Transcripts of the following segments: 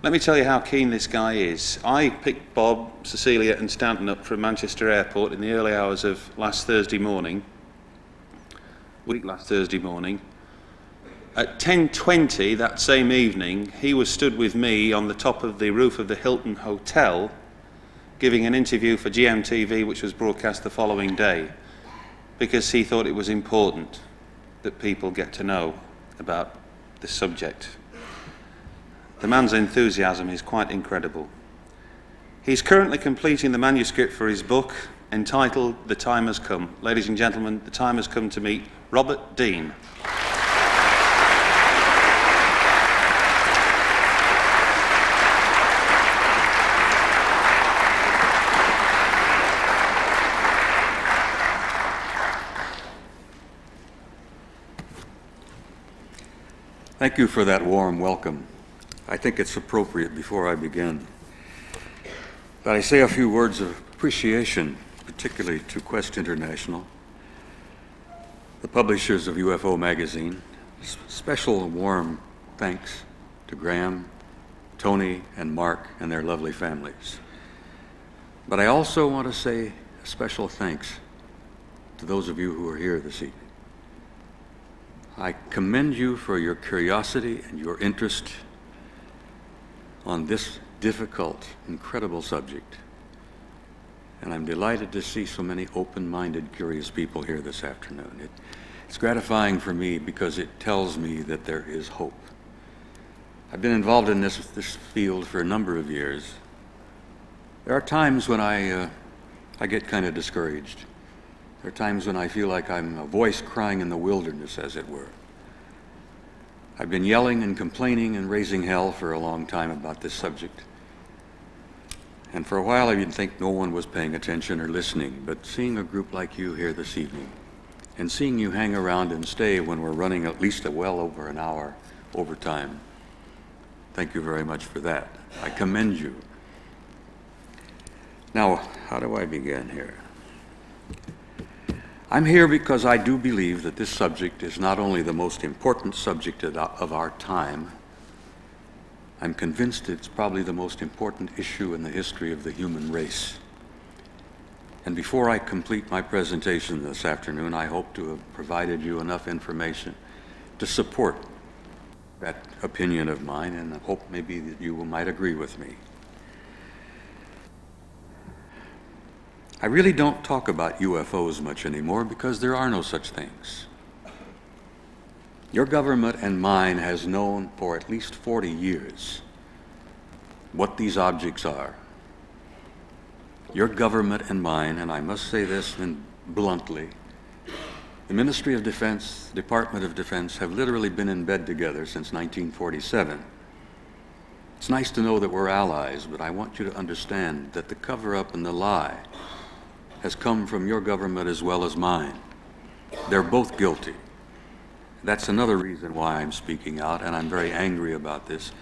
Let me tell you how keen this guy is. I picked Bob, Cecilia and Stanton up from Manchester Airport in the early hours of last Thursday morning. At 10:20 that same evening, he was stood with me on the top of the roof of the Hilton Hotel giving an interview for GMTV, which was broadcast the following day, because he thought it was important that people get to know about this subject. The man's enthusiasm is quite incredible. He's currently completing the manuscript for his book entitled The Time Has Come. Ladies and gentlemen, the time has come to meet Robert Dean. Thank you for that warm welcome. I think it's appropriate before I begin that I say a few words of appreciation, particularly to Quest International, the publishers of UFO Magazine. Special warm thanks to Graham, Tony, and Mark and their lovely families. But I also want to say a special thanks to those of you who are here this evening. I commend you for your curiosity and your interest on this difficult, incredible subject. And I'm delighted to see so many open-minded, curious people here this afternoon. It's gratifying for me because it tells me that there is hope. I've been involved in this field for a number of years. There are times when I get kind of discouraged. There are times when I feel like I'm a voice crying in the wilderness, as it were. I've been yelling and complaining and raising hell for a long time about this subject. And for a while I didn't think no one was paying attention or listening, but seeing a group like you here this evening, and seeing you hang around and stay when we're running at least well over an hour over time, thank you very much for that. I commend you. Now, how do I begin here? I'm here because I do believe that this subject is not only the most important subject of our time, I'm convinced it's probably the most important issue in the history of the human race. And before I complete my presentation this afternoon, I hope to have provided you enough information to support that opinion of mine, and I hope maybe that you might agree with me. I really don't talk about UFOs much anymore because there are no such things. Your government and mine has known for at least 40 years what these objects are. Your government and mine, and I must say this bluntly, the Ministry of Defense, the Department of Defense have literally been in bed together since 1947. It's nice to know that we're allies, but I want you to understand that the cover-up and the lie has come from your government as well as mine. They're both guilty. That's another reason why I'm speaking out, and I'm very angry about this,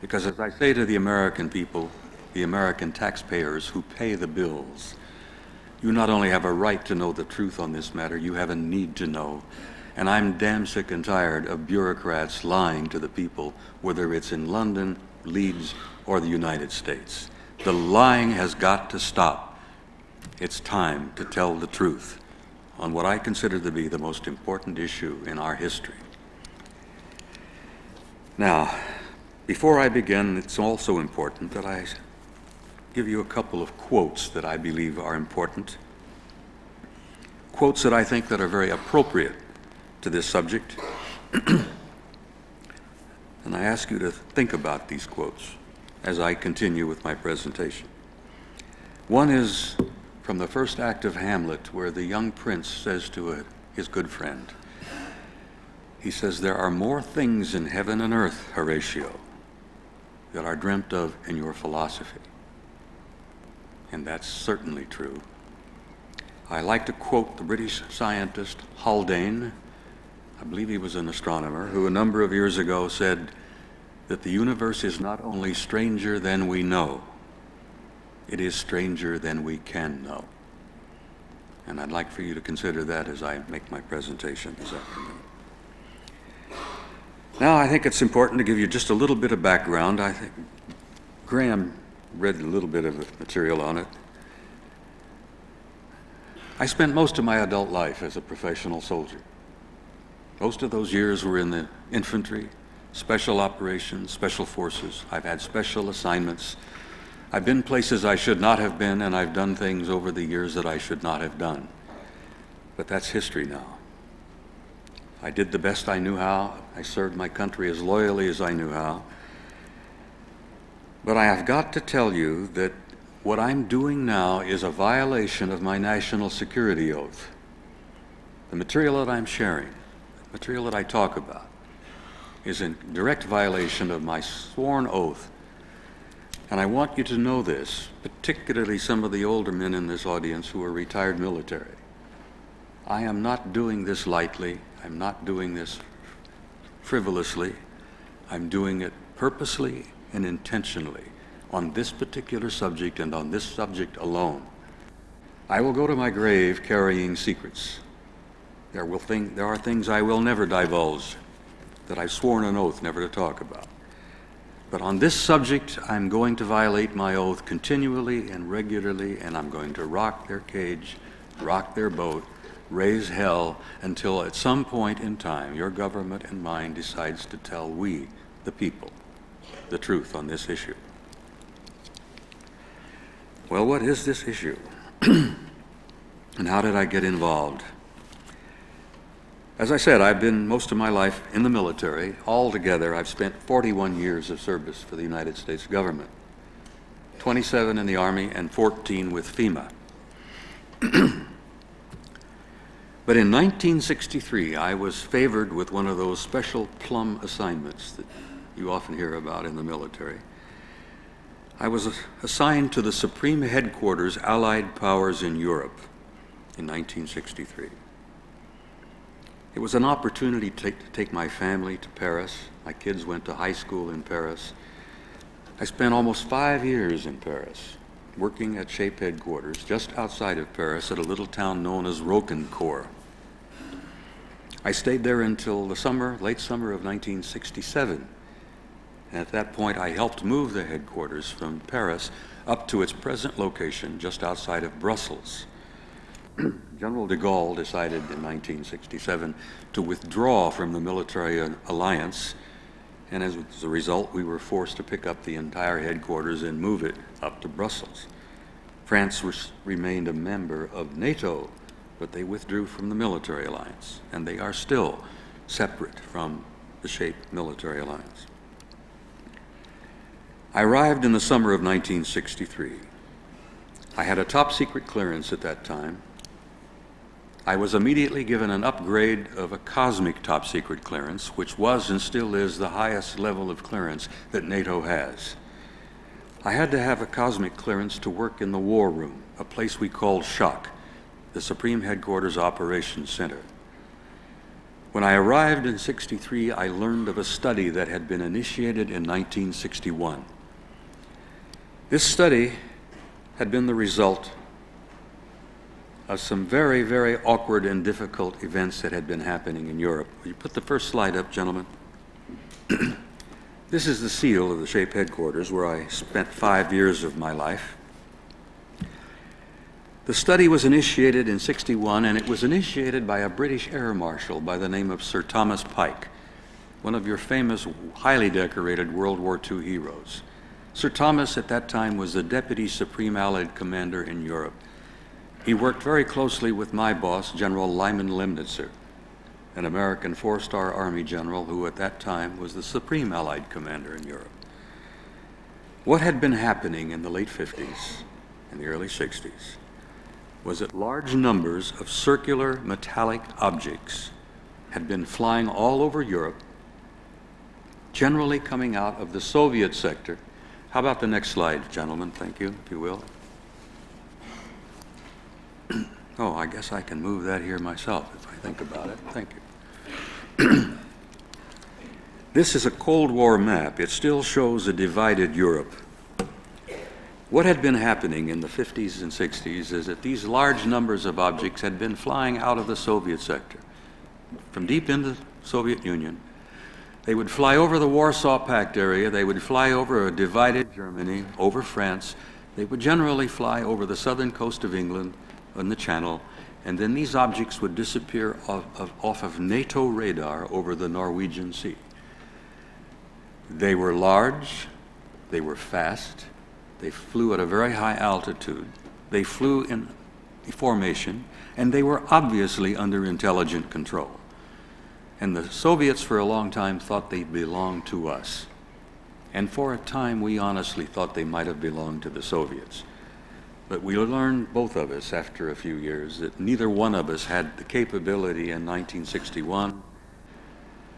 because as I say to the American people, the American taxpayers who pay the bills, you not only have a right to know the truth on this matter, you have a need to know. And I'm damn sick and tired of bureaucrats lying to the people, whether it's in London, Leeds, or the United States. The lying has got to stop. It's time to tell the truth on what I consider to be the most important issue in our history. Now, before I begin, it's also important that I give you a couple of quotes that I believe are important. Quotes that I think that are very appropriate to this subject. And I ask you to think about these quotes as I continue with my presentation. One is from the first act of Hamlet, where the young prince says to his good friend, he says, "There are more things in heaven and earth, Horatio, that are dreamt of in your philosophy." And that's certainly true. I like to quote the British scientist Haldane, I believe he was an astronomer, who a number of years ago said that the universe is not only stranger than we know, it is stranger than we can know. And I'd like for you to consider that as I make my presentation this afternoon. Now, I think it's important to give you just a little bit of background. I think Graham read a little bit of the material on it. I spent most of my adult life as a professional soldier. Most of those years were in the infantry, special operations, special forces. I've had special assignments. I've been places I should not have been, and I've done things over the years that I should not have done. But that's history now. I did the best I knew how. I served my country as loyally as I knew how. But I have got to tell you that what I'm doing now is a violation of my national security oath. The material that I'm sharing, the material that I talk about, is in direct violation of my sworn oath. And I want you to know this, particularly some of the older men in this audience who are retired military. I am not doing this lightly. I'm not doing this frivolously. I'm doing it purposely and intentionally on this particular subject and on this subject alone. I will go to my grave carrying secrets. There are things I will never divulge that I've sworn an oath never to talk about. But on this subject, I'm going to violate my oath continually and regularly, and I'm going to rock their cage, rock their boat, raise hell until at some point in time your government and mine decides to tell we, the people, the truth on this issue. Well, what is this issue? And how did I get involved? As I said, I've been most of my life in the military. Altogether, I've spent 41 years of service for the United States government, 27 in the Army and 14 with FEMA. But in 1963, I was favored with one of those special plum assignments that you often hear about in the military. I was assigned to the Supreme Headquarters Allied Powers in Europe in 1963. It was an opportunity to take my family to Paris. My kids went to high school in Paris. I spent almost 5 years in Paris, working at SHAPE headquarters just outside of Paris at a little town known as Rocancourt. I stayed there until the late summer of 1967. And at that point, I helped move the headquarters from Paris up to its present location just outside of Brussels. General de Gaulle decided in 1967 to withdraw from the military alliance, and as a result, we were forced to pick up the entire headquarters and move it up to Brussels. France remained a member of NATO, but they withdrew from the military alliance, and they are still separate from the SHAPE military alliance. I arrived in the summer of 1963. I had a top secret clearance at that time. I was immediately given an upgrade of a cosmic top secret clearance, which was and still is the highest level of clearance that NATO has. I had to have a cosmic clearance to work in the war room, a place we called SHOC, the Supreme Headquarters Operations Center. When I arrived in '63, I learned of a study that had been initiated in 1961. This study had been the result of some very, very awkward and difficult events that had been happening in Europe. Will you put the first slide up, gentlemen? This is the seal of the SHAPE headquarters, where I spent 5 years of my life. The study was initiated in '61, and it was initiated by a British Air Marshal by the name of Sir Thomas Pike, one of your famous, highly decorated World War II heroes. Sir Thomas at that time was the Deputy Supreme Allied Commander in Europe. He worked very closely with my boss, General Lyman Lemnitzer, an American four-star Army general who at that time was the Supreme Allied Commander in Europe. What had been happening in the late 50s and the early 60s was that large numbers of circular metallic objects had been flying all over Europe, generally coming out of the Soviet sector. How about the next slide, gentlemen? Thank you, if you will. Oh, I guess I can move that here myself if I think about it. Thank you. This is a Cold War map. It still shows a divided Europe. What had been happening in the 50s and 60s is that these large numbers of objects had been flying out of the Soviet sector, from deep into the Soviet Union, They would fly over the Warsaw Pact area, they would fly over a divided Germany, over France, they would generally fly over the southern coast of England and the Channel, and then these objects would disappear off of NATO radar over the Norwegian Sea. They were large, they were fast, they flew at a very high altitude, they flew in formation, and they were obviously under intelligent control. And the Soviets for a long time thought they belonged to us. And for a time we honestly thought they might have belonged to the Soviets. But we learned, both of us, after a few years, that neither one of us had the capability in 1961.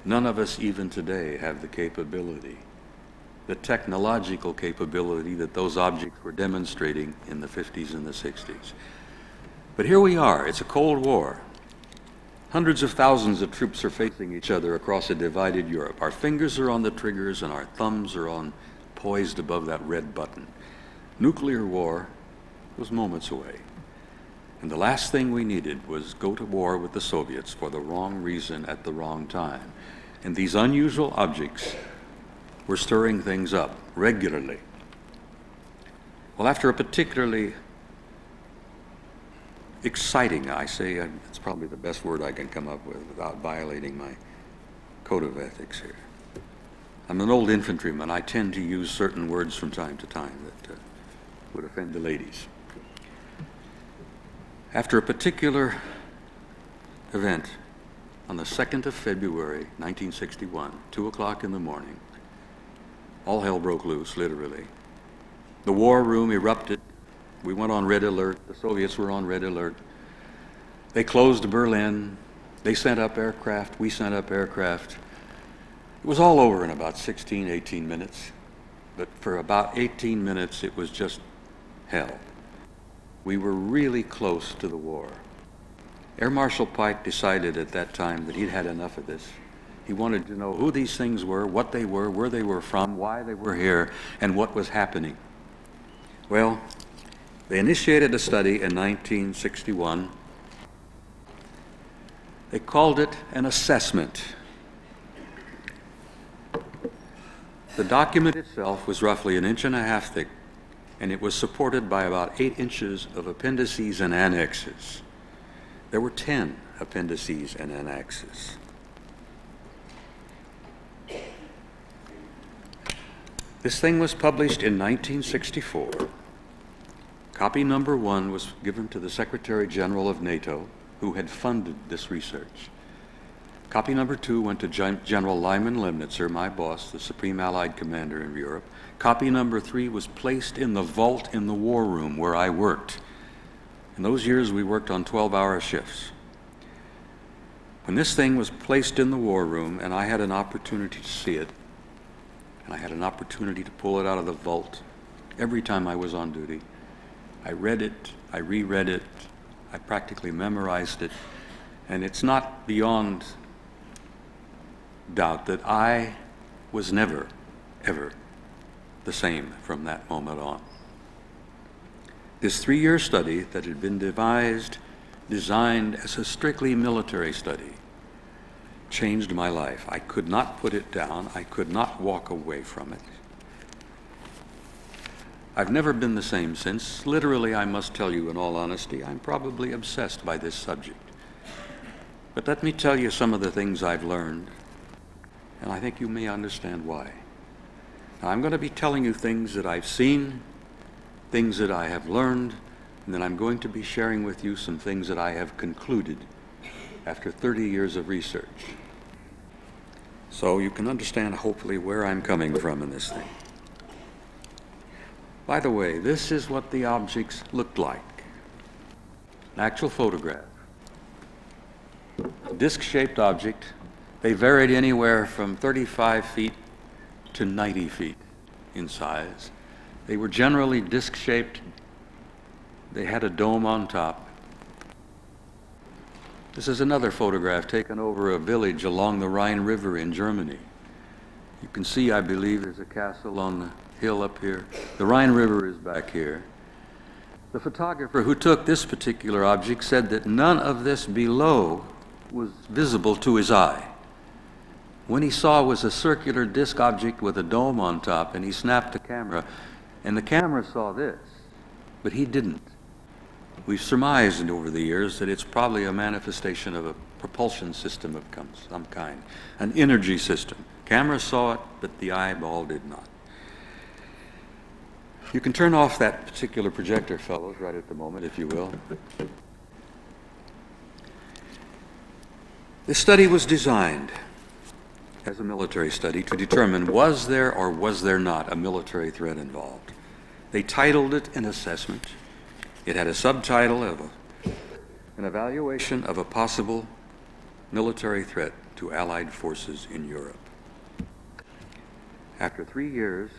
None of us even today have the capability, the technological capability that those objects were demonstrating in the 50s and the 60s. But here we are, it's a Cold War. Hundreds of thousands of troops are facing each other across a divided Europe. Our fingers are on the triggers and our thumbs are poised above that red button. Nuclear war was moments away. And the last thing we needed was go to war with the Soviets for the wrong reason at the wrong time. And these unusual objects were stirring things up regularly. Well, after a particularly exciting, it's probably the best word I can come up with without violating my code of ethics here. I'm an old infantryman. I tend to use certain words from time to time that would offend the ladies. After a particular event on the 2nd of February, 1961, 2 o'clock in the morning, all hell broke loose, literally. The war room erupted. We went on red alert. The Soviets were on red alert. They closed Berlin. They sent up aircraft. We sent up aircraft. It was all over in about 16, 18 minutes. But for about 18 minutes, it was just hell. We were really close to the war. Air Marshal Pike decided at that time that he'd had enough of this. He wanted to know who these things were, what they were, where they were from, why they were here, and what was happening. Well, they initiated a study in 1961. They called it an assessment. The document itself was roughly 1.5 inches thick, and it was supported by about 8 inches of appendices and annexes. There were 10 appendices and annexes. This thing was published in 1964. Copy number 1 was given to the Secretary General of NATO, who had funded this research. Copy number 2 went to General Lyman Lemnitzer, my boss, the Supreme Allied Commander in Europe. Copy number 3 was placed in the vault in the war room where I worked. In those years, we worked on 12-hour shifts. When this thing was placed in the war room, and I had an opportunity to see it, and I had an opportunity to pull it out of the vault every time I was on duty, I read it, I reread it, I practically memorized it, and it's not beyond doubt that I was never, ever the same from that moment on. This 3-year study that had been designed as a strictly military study, changed my life. I could not put it down. I could not walk away from it. I've never been the same since. Literally, I must tell you in all honesty, I'm probably obsessed by this subject. But let me tell you some of the things I've learned, and I think you may understand why. Now, I'm going to be telling you things that I've seen, things that I have learned, and then I'm going to be sharing with you some things that I have concluded after 30 years of research. So you can understand, hopefully, where I'm coming from in this thing. By the way, this is what the objects looked like. An actual photograph. A disc-shaped object. They varied anywhere from 35 feet to 90 feet in size. They were generally disc-shaped. They had a dome on top. This is another photograph taken over a village along the Rhine River in Germany. You can see, I believe, there's a castle on the hill up here. The Rhine River is back here. The photographer who took this particular object said that none of this below was visible to his eye. when he saw was a circular disc object with a dome on top, and he snapped the camera, and the camera saw this, but he didn't. We've surmised over the years that it's probably a manifestation of a propulsion system of some kind, an energy system. Camera saw it, but the eyeball did not. You can turn off that particular projector, fellows, right at the moment, if you will. This study was designed as a military study to determine was there or was there not a military threat involved. They titled it an assessment. It had a subtitle of an evaluation of a possible military threat to Allied forces in Europe. After 3 years,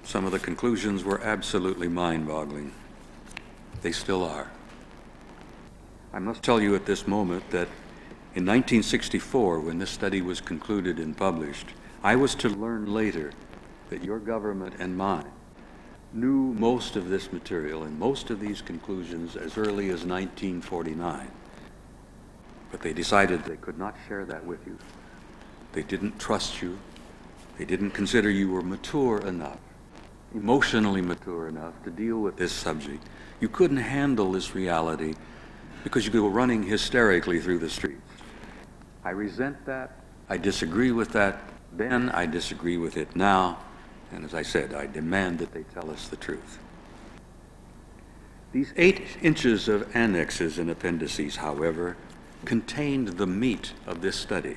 some of the conclusions were absolutely mind-boggling. They still are. I must tell you at this moment that in 1964, when this study was concluded and published, I was to learn later that your government and mine knew most of this material and most of these conclusions as early as 1949. But they decided they could not share that with you. They didn't trust you. They didn't consider you were mature enough, emotionally mature enough to deal with this subject. You couldn't handle this reality because you go running hysterically through the streets. I resent that. I disagree with that then. I disagree with it now. And as I said, I demand that they tell us the truth. These 8 inches of annexes and appendices, however, contained the meat of this study.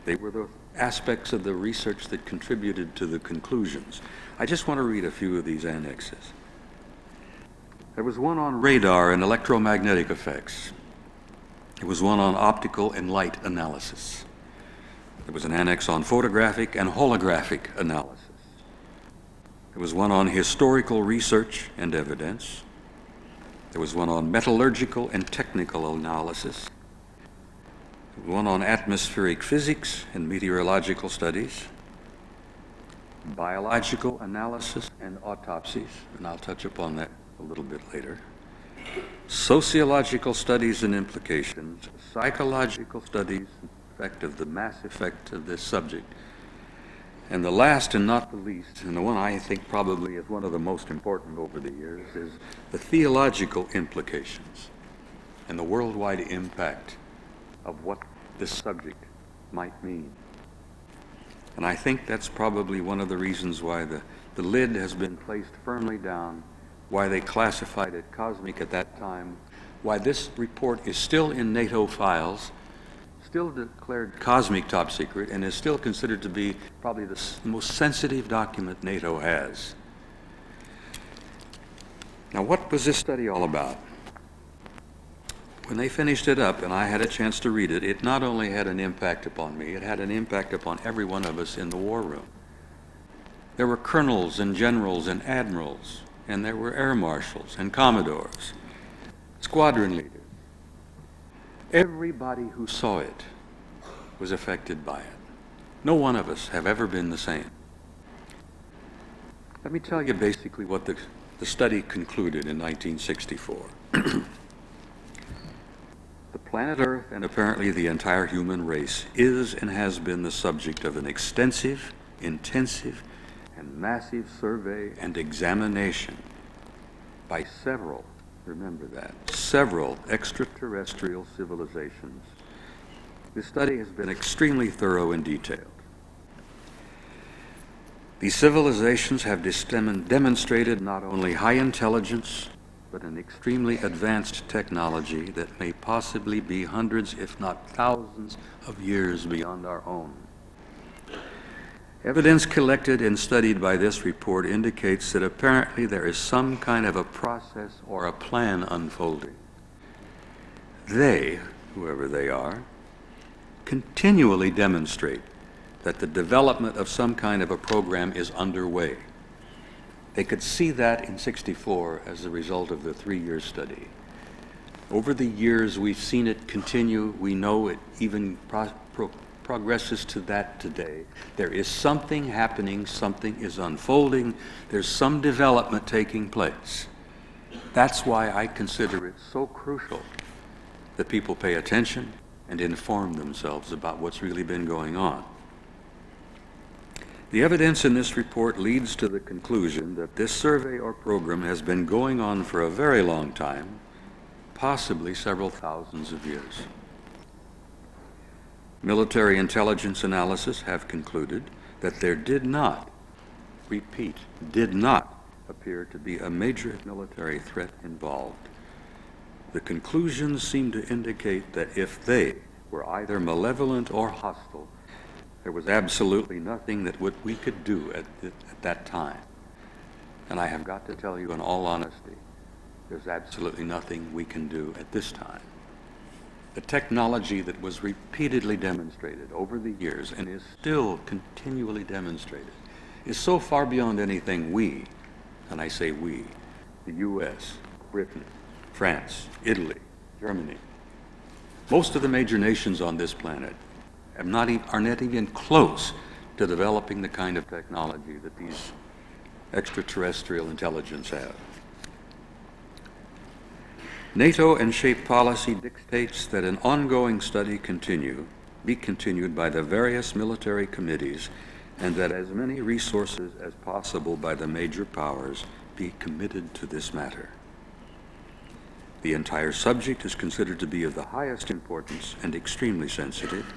They were the aspects of the research that contributed to the conclusions. I just want to read a few of these annexes. There was one on radar and electromagnetic effects. There was one on optical and light analysis. There was an annex on photographic and holographic analysis. There was one on historical research and evidence. There was one on metallurgical and technical analysis. There was one on atmospheric physics and meteorological studies. Biological analysis and autopsies, and I'll touch upon that a little bit later. Sociological studies and implications, psychological studies, the mass effect of this subject. And the last and not the least, and the one I think probably is one of the most important over the years, is the theological implications and the worldwide impact of what this subject might mean. And I think that's probably one of the reasons why the lid has been placed firmly down, why they classified it cosmic at that time, why this report is still in NATO files, still declared cosmic top secret, and is still considered to be probably the most sensitive document NATO has. Now, what was this study all about? When they finished it up and I had a chance to read it, it not only had an impact upon me, it had an impact upon every one of us in the war room. There were colonels and generals and admirals, and there were air marshals and commodores, squadron leaders. Everybody who saw it was affected by it. No one of us have ever been the same. Let me tell you basically what the study concluded in 1964. The planet Earth, and apparently the entire human race, is and has been the subject of an extensive, intensive, and massive survey and examination by several, remember that, several extraterrestrial civilizations. This study has been extremely thorough and detailed. These civilizations have demonstrated not only high intelligence, but an extremely advanced technology that may possibly be hundreds, if not thousands, of years beyond our own. Evidence collected and studied by this report indicates that apparently there is some kind of a process or a plan unfolding. They, whoever they are, continually demonstrate that the development of some kind of a program is underway. They could see that in '64 as a result of the 3-year study. Over the years, we've seen it continue. We know it even progresses to that today. There is something happening, something is unfolding, there's some development taking place. That's why I consider it so crucial that people pay attention and inform themselves about what's really been going on. The evidence in this report leads to the conclusion that this survey or program has been going on for a very long time, possibly several thousands of years. Military intelligence analysis have concluded that there did not, repeat, did not appear to be a major military threat involved. The conclusions seem to indicate that if they were either malevolent or hostile, there was absolutely nothing that we could do at that time. And I have got to tell you in all honesty, there's absolutely nothing we can do at this time. The technology that was repeatedly demonstrated over the years and is still continually demonstrated is so far beyond anything we, and I say we, the U.S., Britain, France, Italy, Germany, most of the major nations on this planet are not even close to developing the kind of technology that these extraterrestrial intelligence have. NATO and SHAPE policy dictates that an ongoing study be continued by the various military committees, and that as many resources as possible by the major powers be committed to this matter. The entire subject is considered to be of the highest importance and extremely sensitive.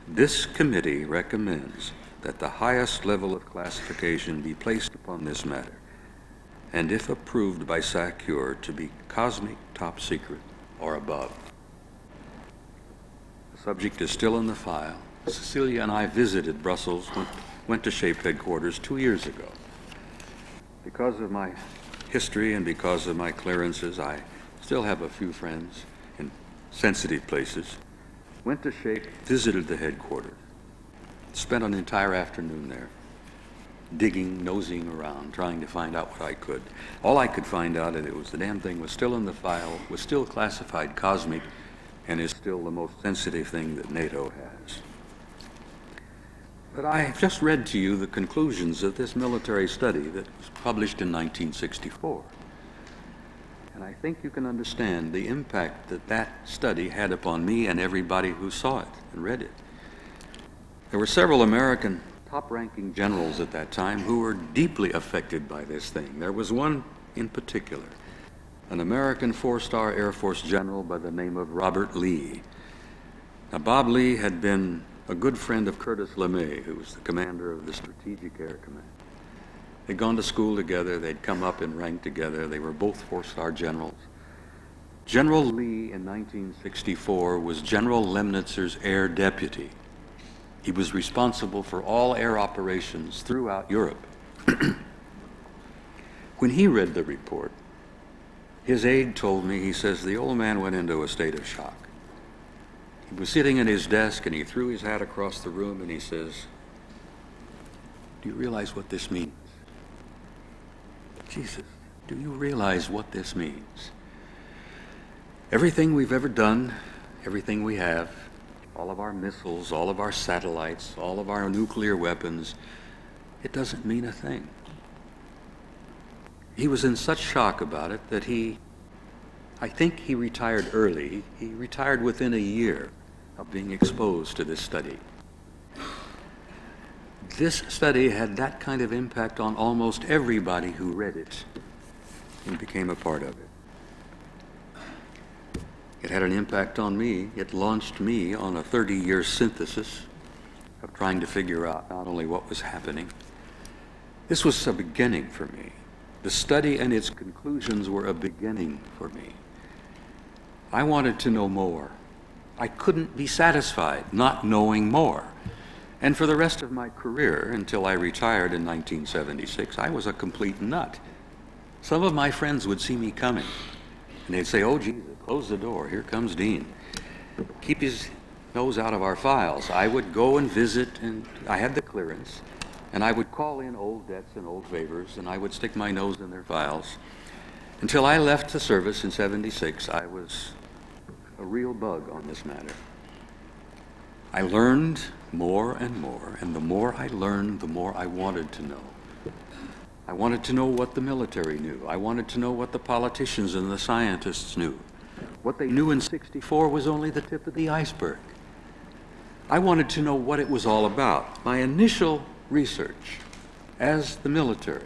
This committee recommends that the highest level of classification be placed upon this matter, and if approved by SACEUR, to be cosmic top secret or above. The subject is still in the file. Cecilia and I visited Brussels, went to SHAPE headquarters 2 years ago. Because of my history and because of my clearances, I still have a few friends in sensitive places. Went to SHAPE, visited the headquarters, spent an entire afternoon there, digging, nosing around, trying to find out what I could. All I could find out is it was the damn thing was still in the file, was still classified cosmic, and is still the most sensitive thing that NATO has. But I have just read to you the conclusions of this military study that was published in 1964. And I think you can understand the impact that that study had upon me and everybody who saw it and read it. There were several American top-ranking generals at that time who were deeply affected by this thing. There was one in particular, an American four-star Air Force general by the name of Robert Lee. Now, Bob Lee had been a good friend of Curtis LeMay, who was the commander of the Strategic Air Command. They'd gone to school together, they'd come up in rank together, they were both four-star generals. General Lee in 1964 was General Lemnitzer's air deputy. He was responsible for all air operations throughout Europe. When he read the report, his aide told me, he says, the old man went into a state of shock. He was sitting at his desk and he threw his hat across the room and he says, do you realize what this means? Jesus, do you realize what this means? Everything we've ever done, everything we have, all of our missiles, all of our satellites, all of our nuclear weapons, it doesn't mean a thing. He was in such shock about it that I think he retired early. He retired within a year of being exposed to this study. This study had that kind of impact on almost everybody who read it and became a part of it. It had an impact on me. It launched me on a 30-year synthesis of trying to figure out not only what was happening. This was a beginning for me. The study and its conclusions were a beginning for me. I wanted to know more. I couldn't be satisfied not knowing more. And for the rest of my career, until I retired in 1976, I was a complete nut. Some of my friends would see me coming, and they'd say, oh, Jesus, close the door, here comes Dean. Keep his nose out of our files. I would go and visit, and I had the clearance, and I would call in old debts and old favors, and I would stick my nose in their files. Until I left the service in 76, I was a real bug on this matter. I learned more and more, and the more I learned, the more I wanted to know. I wanted to know what the military knew. I wanted to know what the politicians and the scientists knew. What they knew in '64 was only the tip of the iceberg. I wanted to know what it was all about. My initial research as the military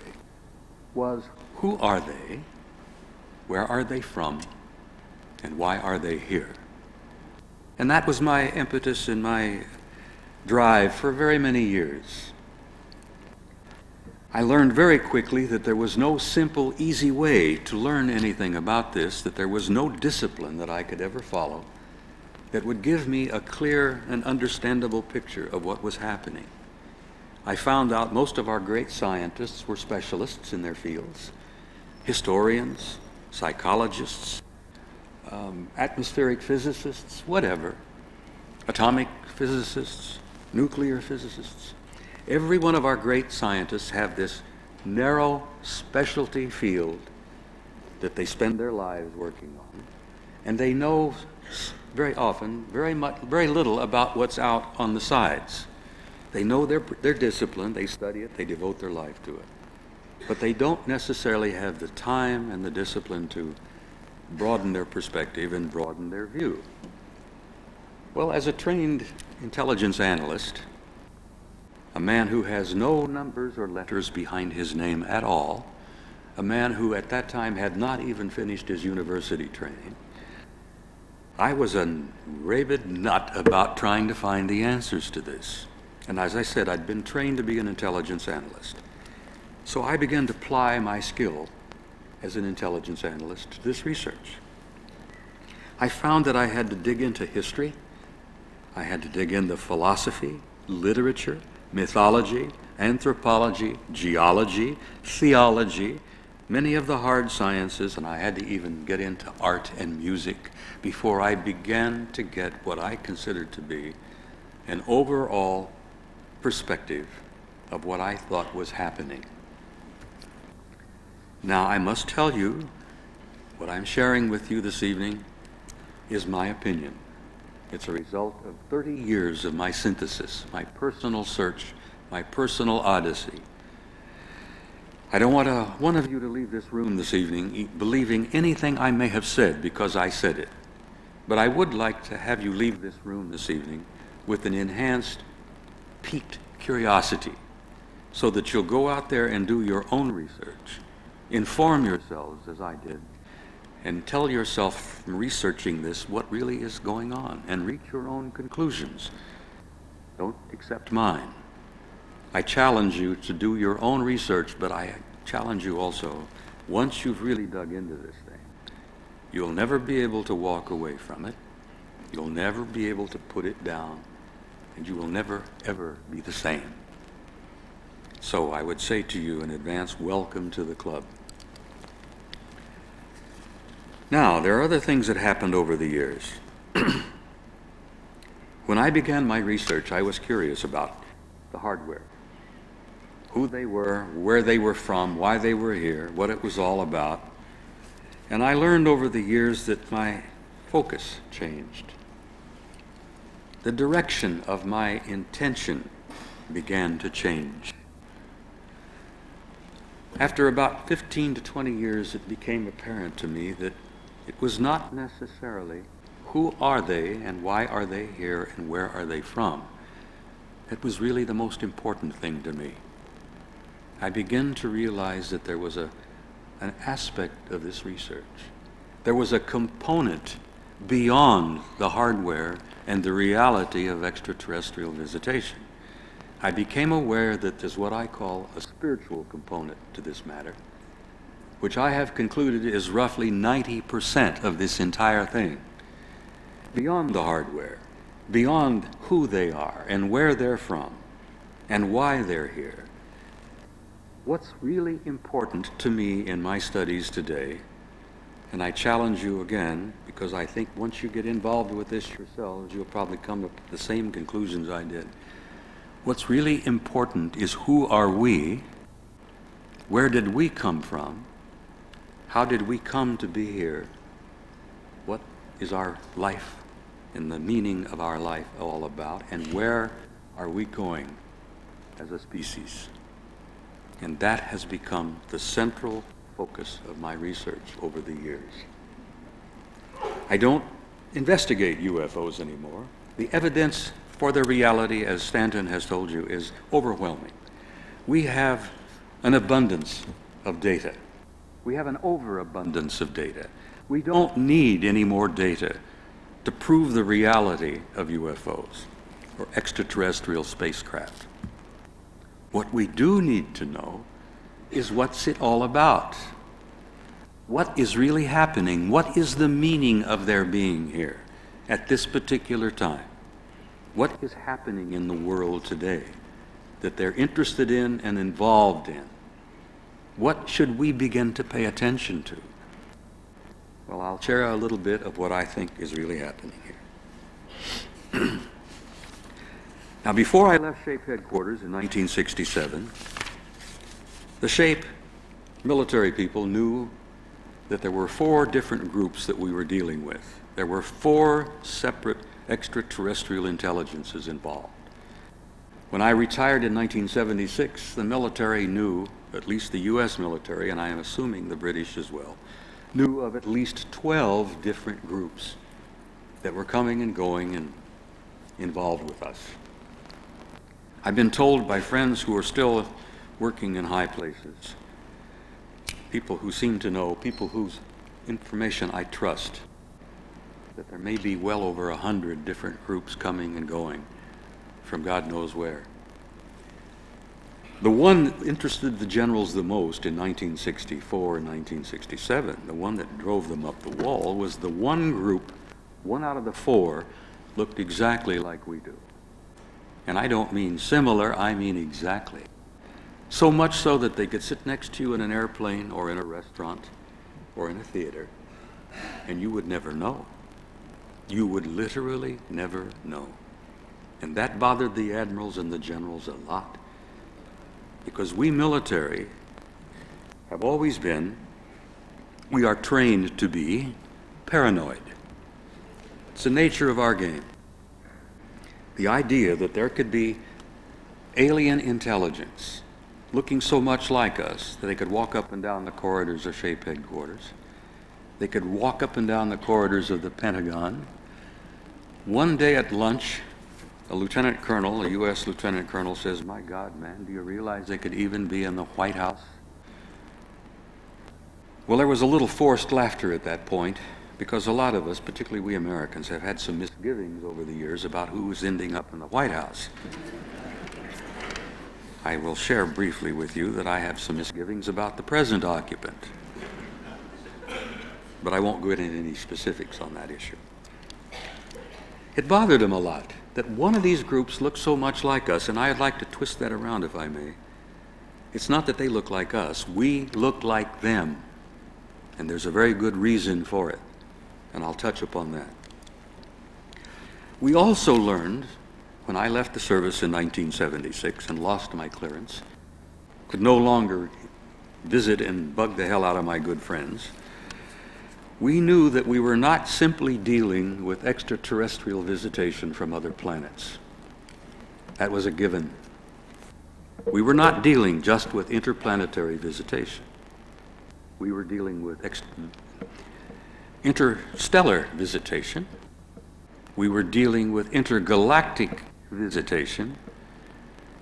was, who are they, where are they from, and why are they here? And that was my impetus and my drive for very many years. I learned very quickly that there was no simple, easy way to learn anything about this, that there was no discipline that I could ever follow that would give me a clear and understandable picture of what was happening. I found out most of our great scientists were specialists in their fields, historians, psychologists, atmospheric physicists, whatever, atomic physicists, nuclear physicists. Every one of our great scientists have this narrow specialty field that they spend their lives working on, and they know very often very little about what's out on the sides. They know their discipline, they study it, they devote their life to it, but they don't necessarily have the time and the discipline to broaden their perspective and broaden their view. Well, as a trained intelligence analyst, a man who has no numbers or letters behind his name at all, a man who at that time had not even finished his university training, I was a rabid nut about trying to find the answers to this. And as I said, I'd been trained to be an intelligence analyst. So I began to ply my skill as an intelligence analyst to this research. I found that I had to dig into history, I had to dig into philosophy, literature, mythology, anthropology, geology, theology, many of the hard sciences, and I had to even get into art and music before I began to get what I considered to be an overall perspective of what I thought was happening. Now, I must tell you, what I'm sharing with you this evening is my opinion. It's a result of 30 years of my synthesis, my personal search, my personal odyssey. I don't want one of you to leave this room this evening believing anything I may have said because I said it. But I would like to have you leave this room this evening with an enhanced, piqued curiosity so that you'll go out there and do your own research, inform yourselves as I did, and tell yourself from researching this what really is going on and reach your own conclusions. Don't accept mine. I challenge you to do your own research, but I challenge you also, once you've really dug into this thing, you'll never be able to walk away from it. You'll never be able to put it down, and you will never, ever be the same. So I would say to you in advance, welcome to the club. Now, there are other things that happened over the years. When I began my research, I was curious about the hardware, who they were, where they were from, why they were here, what it was all about. And I learned over the years that my focus changed. The direction of my intention began to change. After about 15 to 20 years, it became apparent to me that it was not necessarily who are they and why are they here and where are they from. It was really the most important thing to me. I began to realize that there was an aspect of this research. There was a component beyond the hardware and the reality of extraterrestrial visitation. I became aware that there's what I call a spiritual component to this matter, which I have concluded is roughly 90% of this entire thing. Beyond the hardware, beyond who they are and where they're from and why they're here. What's really important to me in my studies today, and I challenge you again, because I think once you get involved with this yourselves, you'll probably come to the same conclusions I did. What's really important is who are we, where did we come from, how did we come to be here, what is our life and the meaning of our life all about, and where are we going as a species? And that has become the central focus of my research over the years. I don't investigate UFOs anymore. The evidence for their reality, as Stanton has told you, is overwhelming. We have an abundance of data. We have an overabundance of data. We don't need any more data to prove the reality of UFOs or extraterrestrial spacecraft. What we do need to know is what's it all about? What is really happening? What is the meaning of their being here at this particular time? What is happening in the world today that they're interested in and involved in? What should we begin to pay attention to? Well, I'll share a little bit of what I think is really happening here. Now, before I left SHAPE headquarters in 1967, the SHAPE military people knew that there were 4 different groups that we were dealing with. There were 4 separate extraterrestrial intelligences involved. When I retired in 1976, the military knew, at least the U.S. military, and I am assuming the British as well, knew of at least 12 different groups that were coming and going and involved with us. I've been told by friends who are still working in high places, people who seem to know, people whose information I trust, that there may be well over 100 different groups coming and going from God knows where. The one that interested the generals the most in 1964 and 1967, the one that drove them up the wall, was the one group, 1 out of the 4, looked exactly like we do. And I don't mean similar, I mean exactly. So much so that they could sit next to you in an airplane or in a restaurant or in a theater, and you would never know. You would literally never know. And that bothered the admirals and the generals a lot, because we military have always been, we are trained to be paranoid. It's the nature of our game. The idea that there could be alien intelligence looking so much like us that they could walk up and down the corridors of SHAPE headquarters. They could walk up and down the corridors of the Pentagon. One day at lunch, a lieutenant colonel, a U.S. lieutenant colonel, says, "My God, man, do you realize they could even be in the White House?" Well, there was a little forced laughter at that point, because a lot of us, particularly we Americans, have had some misgivings over the years about who was ending up in the White House. I will share briefly with you that I have some misgivings about the present occupant, but I won't go into any specifics on that issue. It bothered him a lot that one of these groups looked so much like us, and I'd like to twist that around if I may. It's not that they look like us, we look like them, and there's a very good reason for it, and I'll touch upon that. We also learned, when I left the service in 1976 and lost my clearance, could no longer visit and bug the hell out of my good friends, we knew that we were not simply dealing with extraterrestrial visitation from other planets. That was a given. We were not dealing just with interplanetary visitation. We were dealing with interstellar visitation. We were dealing with intergalactic visitation.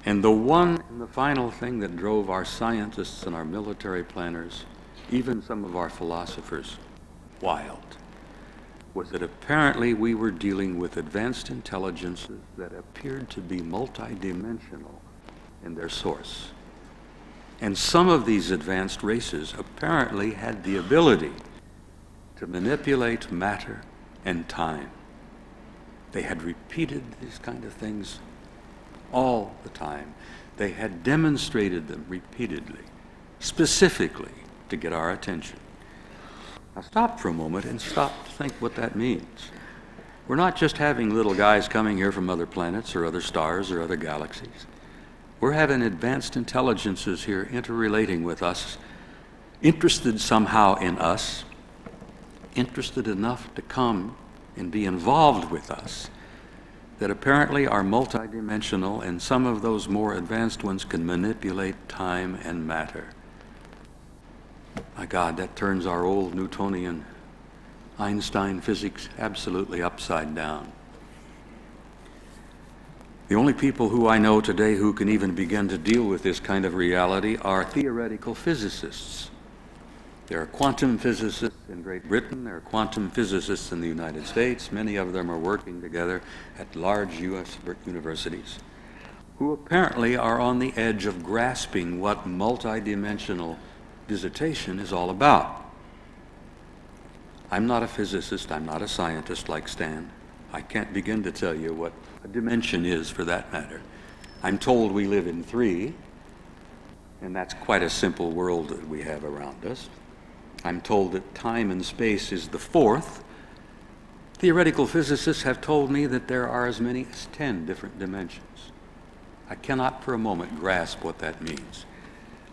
And the one and the final thing that drove our scientists and our military planners, even some of our philosophers, wild, was that apparently we were dealing with advanced intelligences that appeared to be multidimensional in their source. And some of these advanced races apparently had the ability to manipulate matter and time. They had repeated these kind of things all the time. They had demonstrated them repeatedly, specifically to get our attention. Now stop for a moment and stop to think what that means. We're not just having little guys coming here from other planets or other stars or other galaxies. We're having advanced intelligences here interrelating with us, interested somehow in us, interested enough to come and be involved with us, that apparently are multidimensional, and some of those more advanced ones can manipulate time and matter. My God, that turns our old Newtonian Einstein physics absolutely upside down. The only people who I know today who can even begin to deal with this kind of reality are theoretical physicists. There are quantum physicists in Great Britain, there are quantum physicists in the United States. Many of them are working together at large U.S. universities, who apparently are on the edge of grasping what multidimensional visitation is all about. I'm not a physicist, I'm not a scientist like Stan. I can't begin to tell you what a dimension is, for that matter. I'm told we live in 3, and that's quite a simple world that we have around us. I'm told that time and space is the 4th. Theoretical physicists have told me that there are as many as 10 different dimensions. I cannot for a moment grasp what that means.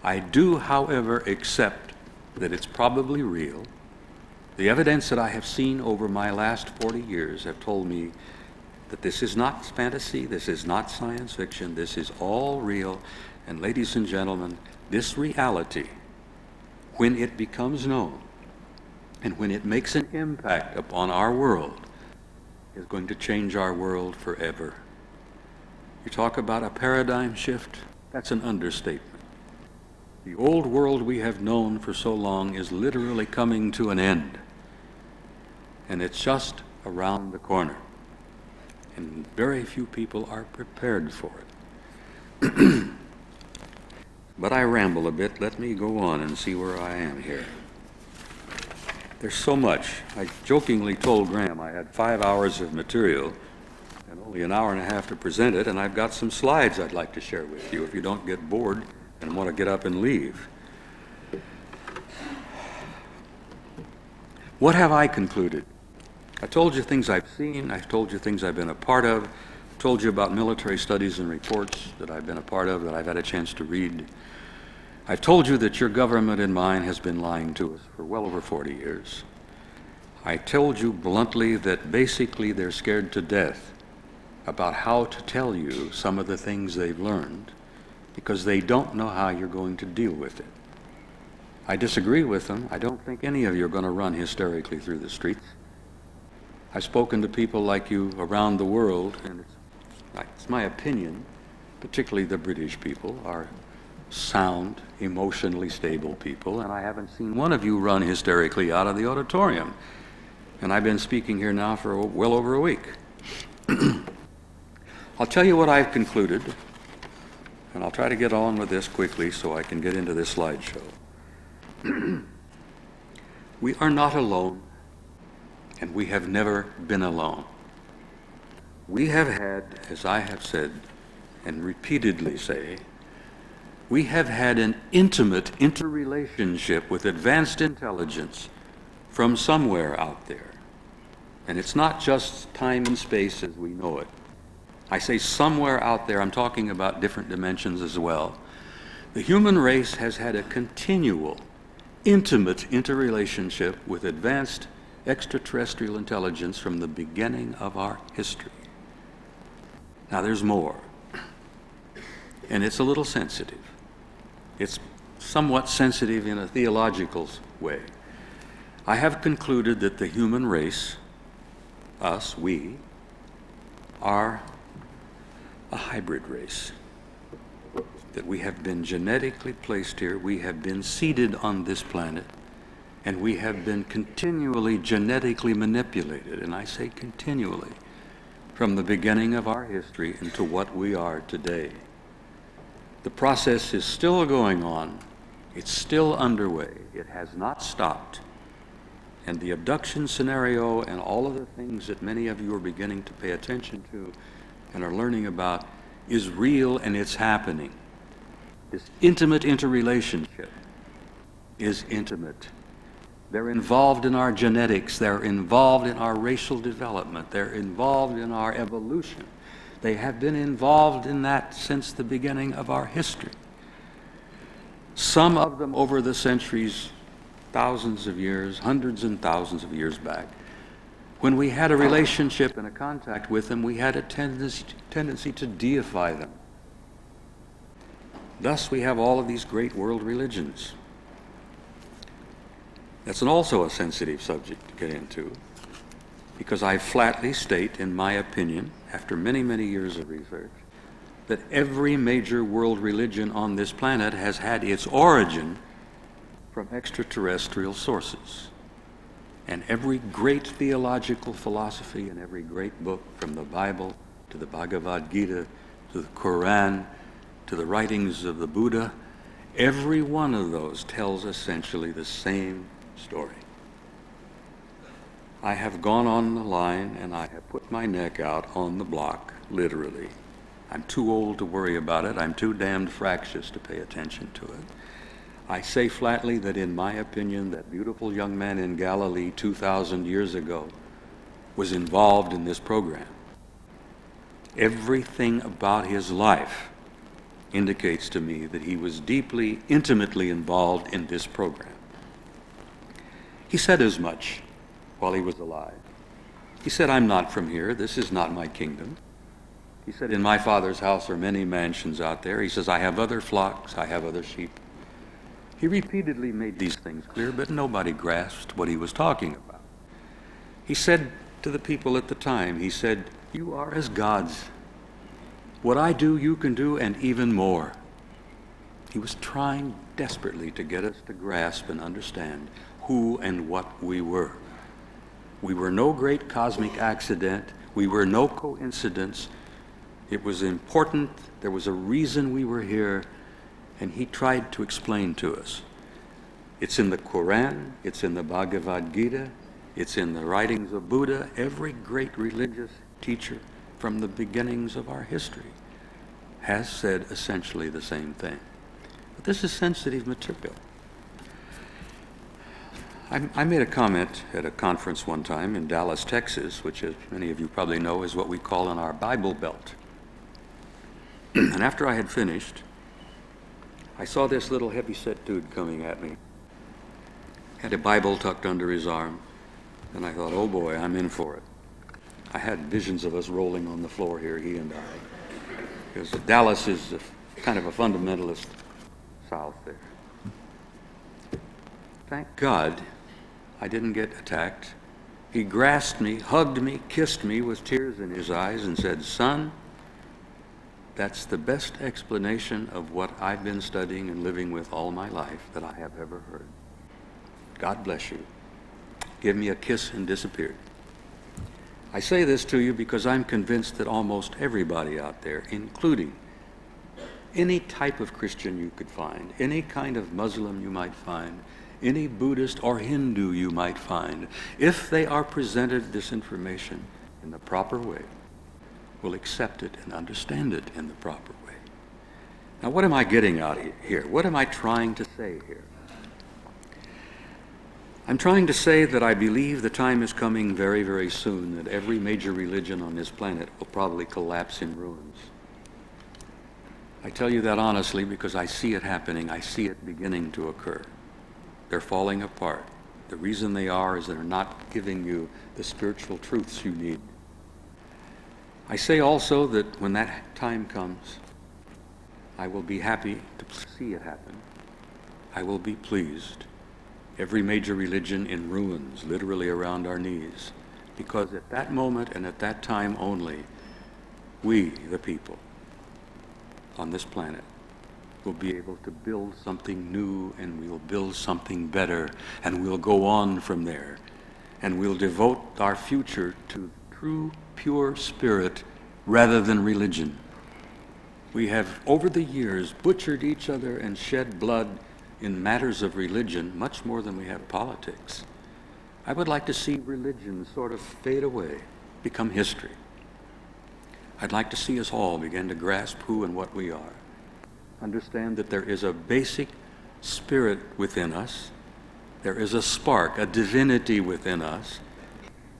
I do, however, accept that it's probably real. The evidence that I have seen over my last 40 years have told me that this is not fantasy, this is not science fiction, this is all real. And ladies and gentlemen, this reality, when it becomes known and when it makes an impact upon our world, is going to change our world forever. You talk about a paradigm shift, that's an understatement. The old world we have known for so long is literally coming to an end. And it's just around the corner. And very few people are prepared for it. But I ramble a bit. Let me go on and see where I am here. There's so much. I jokingly told Graham I had 5 hours of material and only an hour and a half to present it, and I've got some slides I'd like to share with you if you don't get bored and want to get up and leave. What have I concluded? I told you things I've seen, I told you things I've been a part of, told you about military studies and reports that I've been a part of, that I've had a chance to read. I've told you that your government and mine has been lying to us for well over 40 years. I told you bluntly that basically they're scared to death about how to tell you some of the things they've learned because they don't know how you're going to deal with it. I disagree with them. I don't think any of you are going to run hysterically through the streets. I've spoken to people like you around the world, and it's my opinion, particularly the British people, are sound, emotionally stable people, and I haven't seen one of you run hysterically out of the auditorium. And I've been speaking here now for well over a week. I'll tell you what I've concluded, and I'll try to get on with this quickly so I can get into this slideshow. We are not alone. And we have never been alone. We have had, as I have said and repeatedly say, we have had an intimate interrelationship with advanced intelligence from somewhere out there. And it's not just time and space as we know it. I say somewhere out there, I'm talking about different dimensions as well. The human race has had a continual, intimate interrelationship with advanced extraterrestrial intelligence from the beginning of our history. Now there's more, and it's a little sensitive. It's somewhat sensitive in a theological way. I have concluded that the human race, us, we, are a hybrid race. That we have been genetically placed here, we have been seeded on this planet, and we have been continually genetically manipulated, and I say continually, from the beginning of our history into what we are today. The process is still going on. It's still underway. It has not stopped. And the abduction scenario and all of the things that many of you are beginning to pay attention to and are learning about is real, and it's happening. This intimate interrelationship is intimate. They're involved in our genetics. They're involved in our racial development. They're involved in our evolution. They have been involved in that since the beginning of our history. Some of them over the centuries, thousands of years, hundreds and thousands of years back. When we had a relationship and a contact with them, we had a tendency to deify them. Thus, we have all of these great world religions. That's also a sensitive subject to get into, because I flatly state, in my opinion, after many, many years of research, that every major world religion on this planet has had its origin from extraterrestrial sources. And every great theological philosophy and every great book, from the Bible to the Bhagavad Gita to the Quran to the writings of the Buddha, every one of those tells essentially the same story. I have gone on the line and I have put my neck out on the block, literally. I'm too old to worry about it. I'm too damned fractious to pay attention to it. I say flatly that, in my opinion, that beautiful young man in Galilee 2,000 years ago was involved in this program. Everything about his life indicates to me that he was deeply, intimately involved in this program. He said as much while he was alive. He said, "I'm not from here. This is not my kingdom." He said, "In my Father's house are many mansions out there." He says, "I have other flocks. I have other sheep." He repeatedly made these things clear, but nobody grasped what he was talking about. He said to the people at the time, he said, "You are as gods. What I do, you can do, and even more." He was trying desperately to get us to grasp and understand who and what we were. We were no great cosmic accident. We were no coincidence. It was important. There was a reason we were here, and he tried to explain to us. It's in the Quran, it's in the Bhagavad Gita, it's in the writings of Buddha. Every great religious teacher from the beginnings of our history has said essentially the same thing. But this is sensitive material. I made a comment at a conference one time in Dallas, Texas, which, as many of you probably know, is what we call in our Bible Belt. And after I had finished, I saw this little heavy-set dude coming at me. Had a Bible tucked under his arm, and I thought, oh boy, I'm in for it. I had visions of us rolling on the floor here, he and I, because Dallas is kind of a fundamentalist South there. Thank God I didn't get attacked. He grasped me, hugged me, kissed me with tears in his eyes, and said, "Son, that's the best explanation of what I've been studying and living with all my life that I have ever heard. God bless you." Give me a kiss and disappeared. I say this to you because I'm convinced that almost everybody out there, including any type of Christian you could find, any kind of Muslim you might find, any Buddhist or Hindu you might find, if they are presented this information in the proper way, will accept it and understand it in the proper way. Now, what am I getting out here? What am I trying to say here? I'm trying to say that I believe the time is coming very, very soon that every major religion on this planet will probably collapse in ruins. I tell you that honestly because I see it happening. I see it beginning to occur. They're falling apart. The reason they are is they're not giving you the spiritual truths you need. I say also that when that time comes, I will be happy to see it happen. I will be pleased. Every major religion in ruins, literally around our knees, because at that moment and at that time only, we, the people on this planet, will be able to build something new, and we'll build something better, and we'll go on from there, and we'll devote our future to true, pure spirit rather than religion. We have, over the years, butchered each other and shed blood in matters of religion much more than we have politics. I would like to see religion sort of fade away, become history. I'd like to see us all begin to grasp who and what we are. Understand that there is a basic spirit within us. There is a spark, a divinity within us,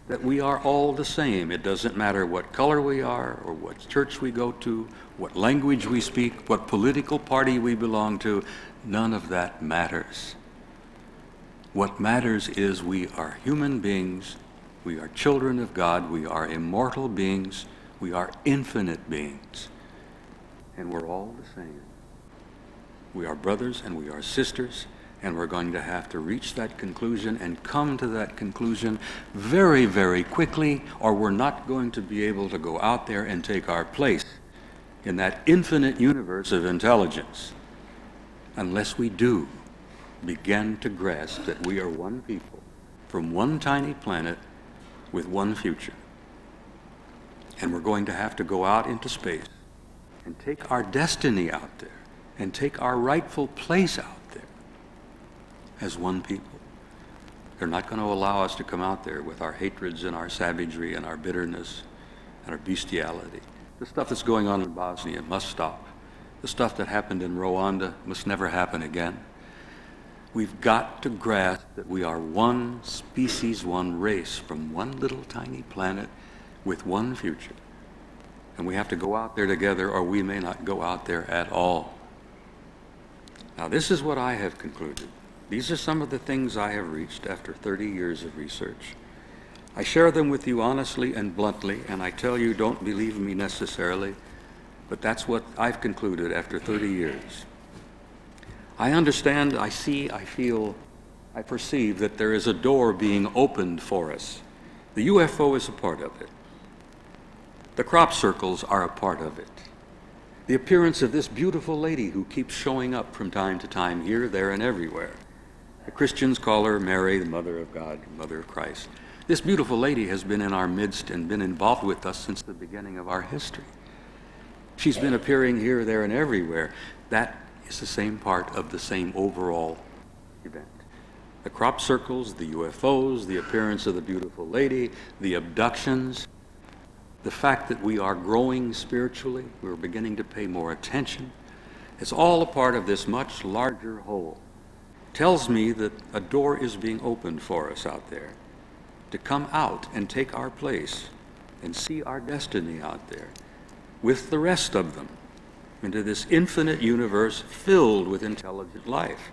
that we are all the same. It doesn't matter what color we are, or what church we go to, what language we speak, what political party we belong to. None of that matters. What matters is we are human beings, we are children of God, we are immortal beings, we are infinite beings, and we're all the same. We are brothers and we are sisters, And we're going to have to reach that conclusion and come to that conclusion very, very quickly, or we're not going to be able to go out there and take our place in that infinite universe of intelligence unless we do begin to grasp that we are one people from one tiny planet with one future. And we're going to have to go out into space and take our destiny out there and take our rightful place out there as one people. They're not going to allow us to come out there with our hatreds and our savagery and our bitterness and our bestiality. The stuff that's going on in Bosnia must stop. The stuff that happened in Rwanda must never happen again. We've got to grasp that we are one species, one race, from one little tiny planet with one future. And we have to go out there together, or we may not go out there at all. Now, this is what I have concluded. These are some of the things I have reached after 30 years of research. I share them with you honestly and bluntly, and I tell you, don't believe me necessarily, but that's what I've concluded after 30 years. I understand, I see, I feel, I perceive that there is a door being opened for us. The UFO is a part of it. The crop circles are a part of it. The appearance of this beautiful lady who keeps showing up from time to time here, there, and everywhere. The Christians call her Mary, the Mother of God, Mother of Christ. This beautiful lady has been in our midst and been involved with us since the beginning of our history. She's been appearing here, there, and everywhere. That is the same part of the same overall event. The crop circles, the UFOs, the appearance of the beautiful lady, the abductions, the fact that we are growing spiritually, we're beginning to pay more attention. It's all a part of this much larger whole. Tells me that a door is being opened for us out there to come out and take our place and see our destiny out there with the rest of them into this infinite universe filled with intelligent life.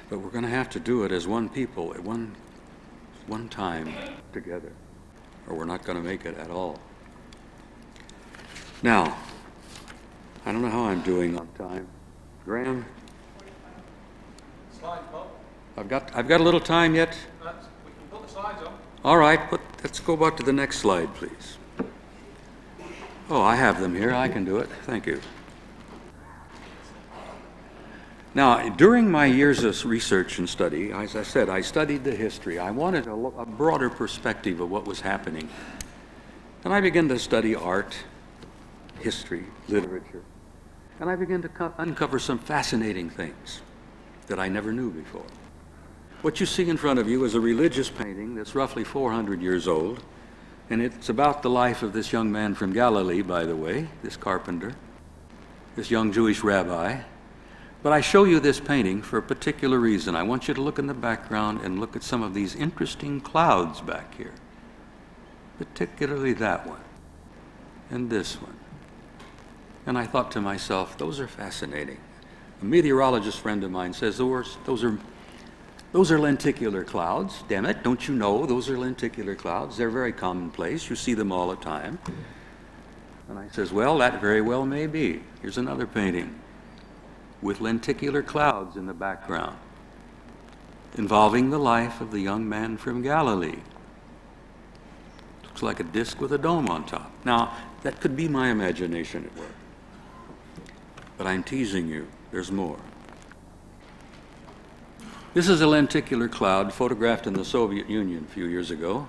But we're going to have to do it as one people at one time together, or we're not going to make it at all. Now, I don't know how I'm doing on time. Graham? Slides, Bob. I've got a little time yet? We can put the slides on. All right, let's go back to the next slide, please. Oh, I have them here. I can do it. Thank you. Now, during my years of research and study, as I said, I studied the history. I wanted a broader perspective of what was happening. And I began to study art, history, literature, and I began to uncover some fascinating things that I never knew before. What you see in front of you is a religious painting that's roughly 400 years old, and it's about the life of this young man from Galilee, by the way, this carpenter, this young Jewish rabbi. But I show you this painting for a particular reason. I want you to look in the background and look at some of these interesting clouds back here, particularly that one and this one. And I thought to myself, those are fascinating. A meteorologist friend of mine says, those are lenticular clouds. Damn it, don't you know those are lenticular clouds? They're very commonplace. You see them all the time. And I says, well, that very well may be. Here's another painting with lenticular clouds in the background, involving the life of the young man from Galilee. Looks like a disc with a dome on top. Now, that could be my imagination at work. But I'm teasing you. There's more. This is a lenticular cloud photographed in the Soviet Union a few years ago.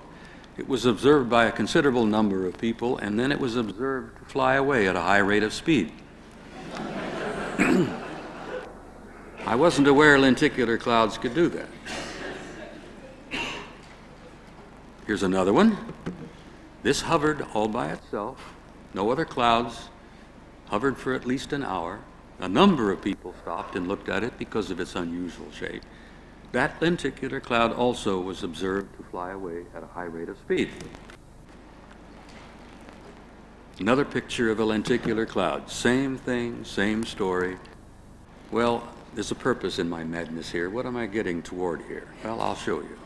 It was observed by a considerable number of people, and then it was observed to fly away at a high rate of speed. I wasn't aware lenticular clouds could do that. Here's another one. This hovered all by itself, no other clouds, hovered for at least an hour. A number of people stopped and looked at it because of its unusual shape. That lenticular cloud also was observed to fly away at a high rate of speed. Another picture of a lenticular cloud. Same thing, same story. Well, there's a purpose in my madness here. What am I getting toward here? Well, I'll show you.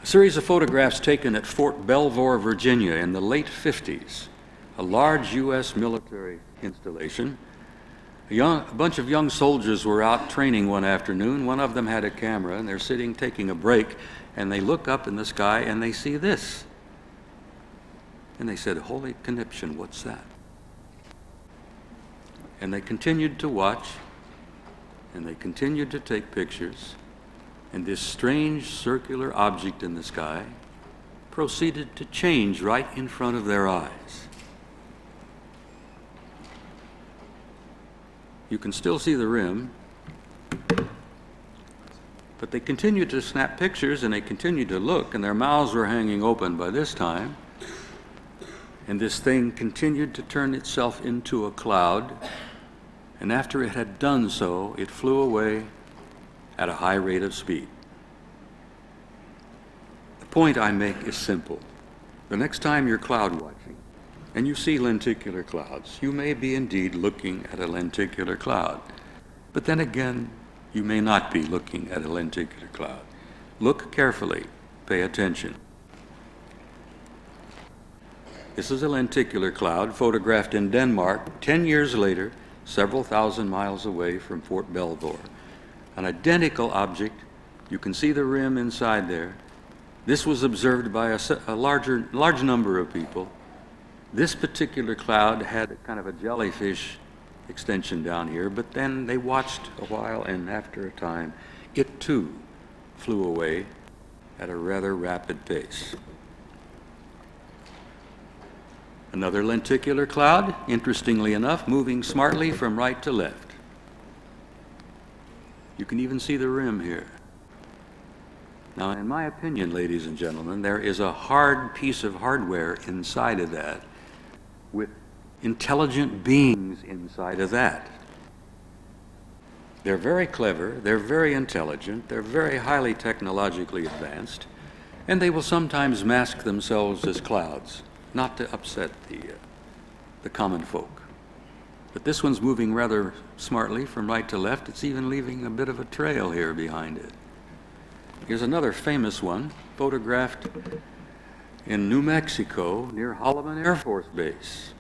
A series of photographs taken at Fort Belvoir, Virginia in the late 50s, a large U.S. military installation A bunch of young soldiers were out training one afternoon. One of them had a camera, and they're sitting taking a break, and they look up in the sky and they see this. And they said, "Holy conniption, what's that?" And they continued to watch, and they continued to take pictures, and this strange circular object in the sky proceeded to change right in front of their eyes. You can still see the rim, but they continued to snap pictures and they continued to look, and their mouths were hanging open by this time. And this thing continued to turn itself into a cloud, and after it had done so, it flew away at a high rate of speed. The point I make is simple. The next time you're cloud watching and you see lenticular clouds, you may be indeed looking at a lenticular cloud. But then again, you may not be looking at a lenticular cloud. Look carefully, pay attention. This is a lenticular cloud photographed in Denmark 10 years later, several thousand miles away from Fort Belvoir. An identical object. You can see the rim inside there. This was observed by a large number of people. This particular cloud had a kind of a jellyfish extension down here, but then they watched a while, and after a time, it too flew away at a rather rapid pace. Another lenticular cloud, interestingly enough, moving smartly from right to left. You can even see the rim here. Now, in my opinion, ladies and gentlemen, there is a hard piece of hardware inside of that, with intelligent beings inside of that. They're very clever, they're very intelligent, they're very highly technologically advanced, and they will sometimes mask themselves as clouds, not to upset the common folk. But this one's moving rather smartly from right to left. It's even leaving a bit of a trail here behind it. Here's another famous one, photographed in New Mexico near Holloman Air Force Base.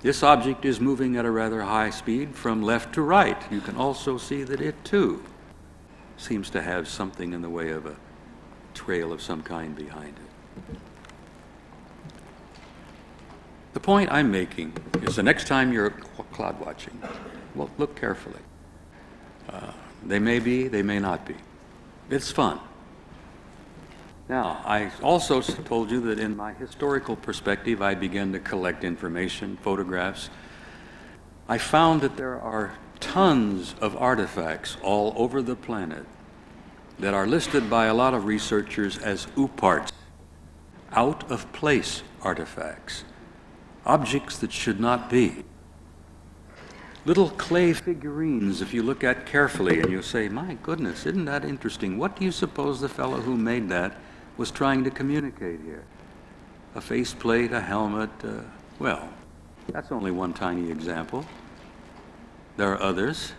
This object is moving at a rather high speed from left to right. You can also see that it too seems to have something in the way of a trail of some kind behind it. The point I'm making is the next time you're cloud watching, well, look carefully. They may be, they may not be. It's fun. Now, I also told you that in my historical perspective, I began to collect information, photographs. I found that there are tons of artifacts all over the planet that are listed by a lot of researchers as OOPArts, out-of-place artifacts, objects that should not be. Little clay figurines, if you look at carefully and you say, "My goodness, isn't that interesting? What do you suppose the fellow who made that was trying to communicate here?" A faceplate, a helmet, well, that's only one tiny example. There are others.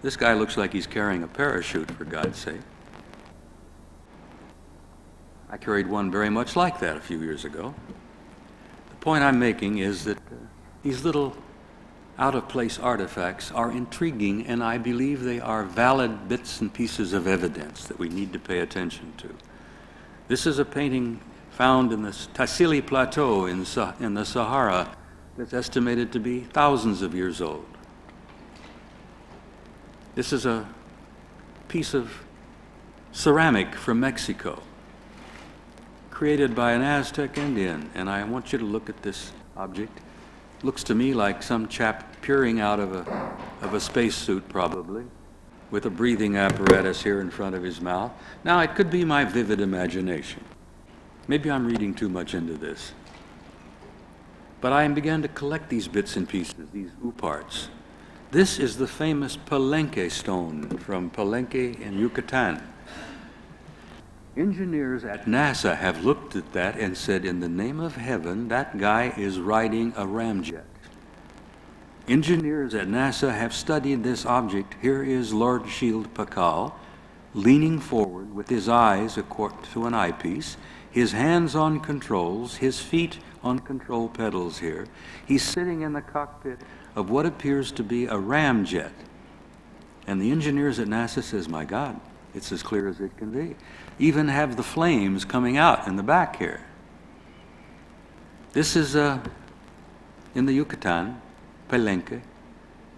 This guy looks like he's carrying a parachute, for God's sake. I carried one very much like that a few years ago. The point I'm making is that these little out-of-place artifacts are intriguing, and I believe they are valid bits and pieces of evidence that we need to pay attention to. This is a painting found in the Tassili Plateau in the Sahara that's estimated to be thousands of years old. This is a piece of ceramic from Mexico, created by an Aztec Indian, and I want you to look at this object. Looks to me like some chap peering out of a spacesuit, probably, with a breathing apparatus here in front of his mouth. Now, it could be my vivid imagination. Maybe I'm reading too much into this. But I began to collect these bits and pieces, these OOPArts. This is the famous Palenque stone from Palenque in Yucatan. Engineers at NASA have looked at that and said, in the name of heaven, that guy is riding a ramjet. Engineers at NASA have studied this object. Here is Lord Shield Pakal, leaning forward with his eyes to an eyepiece, his hands on controls, his feet on control pedals here. He's sitting in the cockpit of what appears to be a ramjet. And the engineers at NASA says, my God, it's as clear as it can be. Even have the flames coming out in the back here. This is in the Yucatan, Palenque,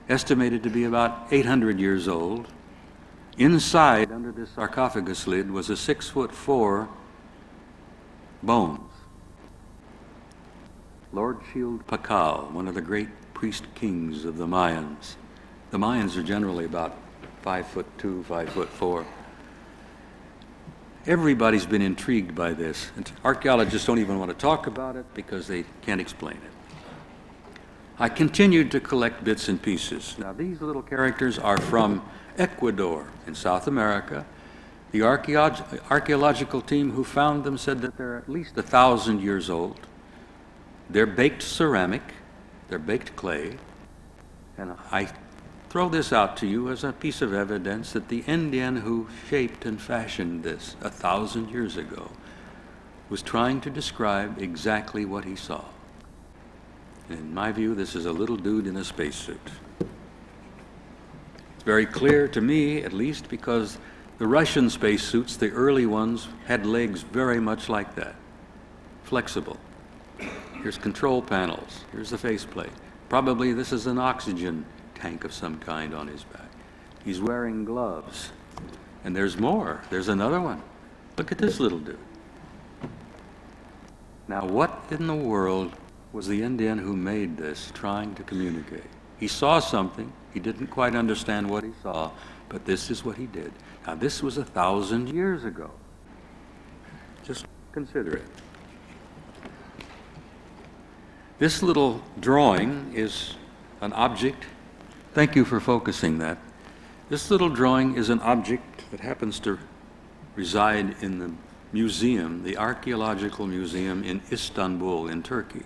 estimated to be about 800 years old. Inside, under this sarcophagus lid, was a 6'4" bones. Lord Shield Pakal, one of the great priest kings of the Mayans. The Mayans are generally about 5'2", 5'4". Everybody's been intrigued by this. And archaeologists don't even want to talk about it because they can't explain it. I continued to collect bits and pieces. Now, these little characters are from Ecuador in South America. The archaeological team who found them said that they're at least 1,000 years old. They're baked ceramic, they're baked clay, and I throw this out to you as a piece of evidence that the Indian who shaped and fashioned this 1,000 years ago was trying to describe exactly what he saw. In my view, this is a little dude in a spacesuit. It's very clear to me, at least, because the Russian spacesuits, the early ones, had legs very much like that, flexible. Here's control panels. Here's the faceplate. Probably this is an oxygen tank of some kind on his back. He's wearing gloves. And there's more. There's another one. Look at this little dude. Now, what in the world was the Indian who made this trying to communicate? He saw something. He didn't quite understand what he saw, but this is what he did. Now, this was 1,000 years ago. Just consider it. This little drawing is an object. Thank you for focusing that. This little drawing is an object that happens to reside in the museum, the Archaeological Museum in Istanbul in Turkey.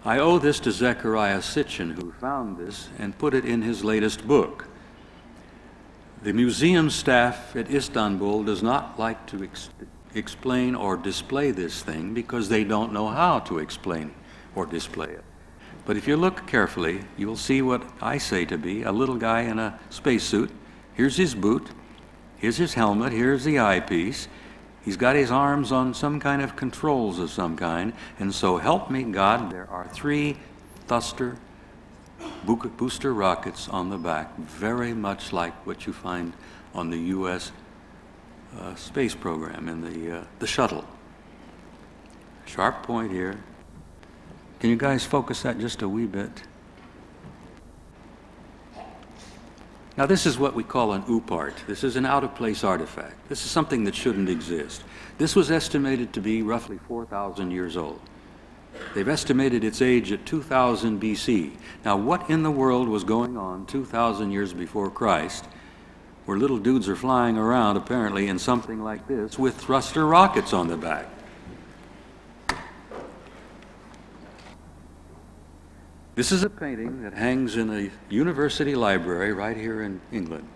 I owe this to Zechariah Sitchin, who found this and put it in his latest book. The museum staff at Istanbul does not like to explain or display this thing because they don't know how to explain or display it. But if you look carefully, you'll see what I say to be a little guy in a spacesuit. Here's his boot, here's his helmet, here's the eyepiece. He's got his arms on some kind of controls of some kind, and so help me God, there are 3 thruster booster rockets on the back, very much like what you find on the U.S. space program in the shuttle. Sharp point here. Can you guys focus that just a wee bit? Now, this is what we call an OOPArt. This is an out-of-place artifact. This is something that shouldn't exist. This was estimated to be roughly 4,000 years old. They've estimated its age at 2000 BC. Now, what in the world was going on 2,000 years before Christ, where little dudes are flying around, apparently, in something like this with thruster rockets on the back? This is a painting that hangs in a university library right here in England.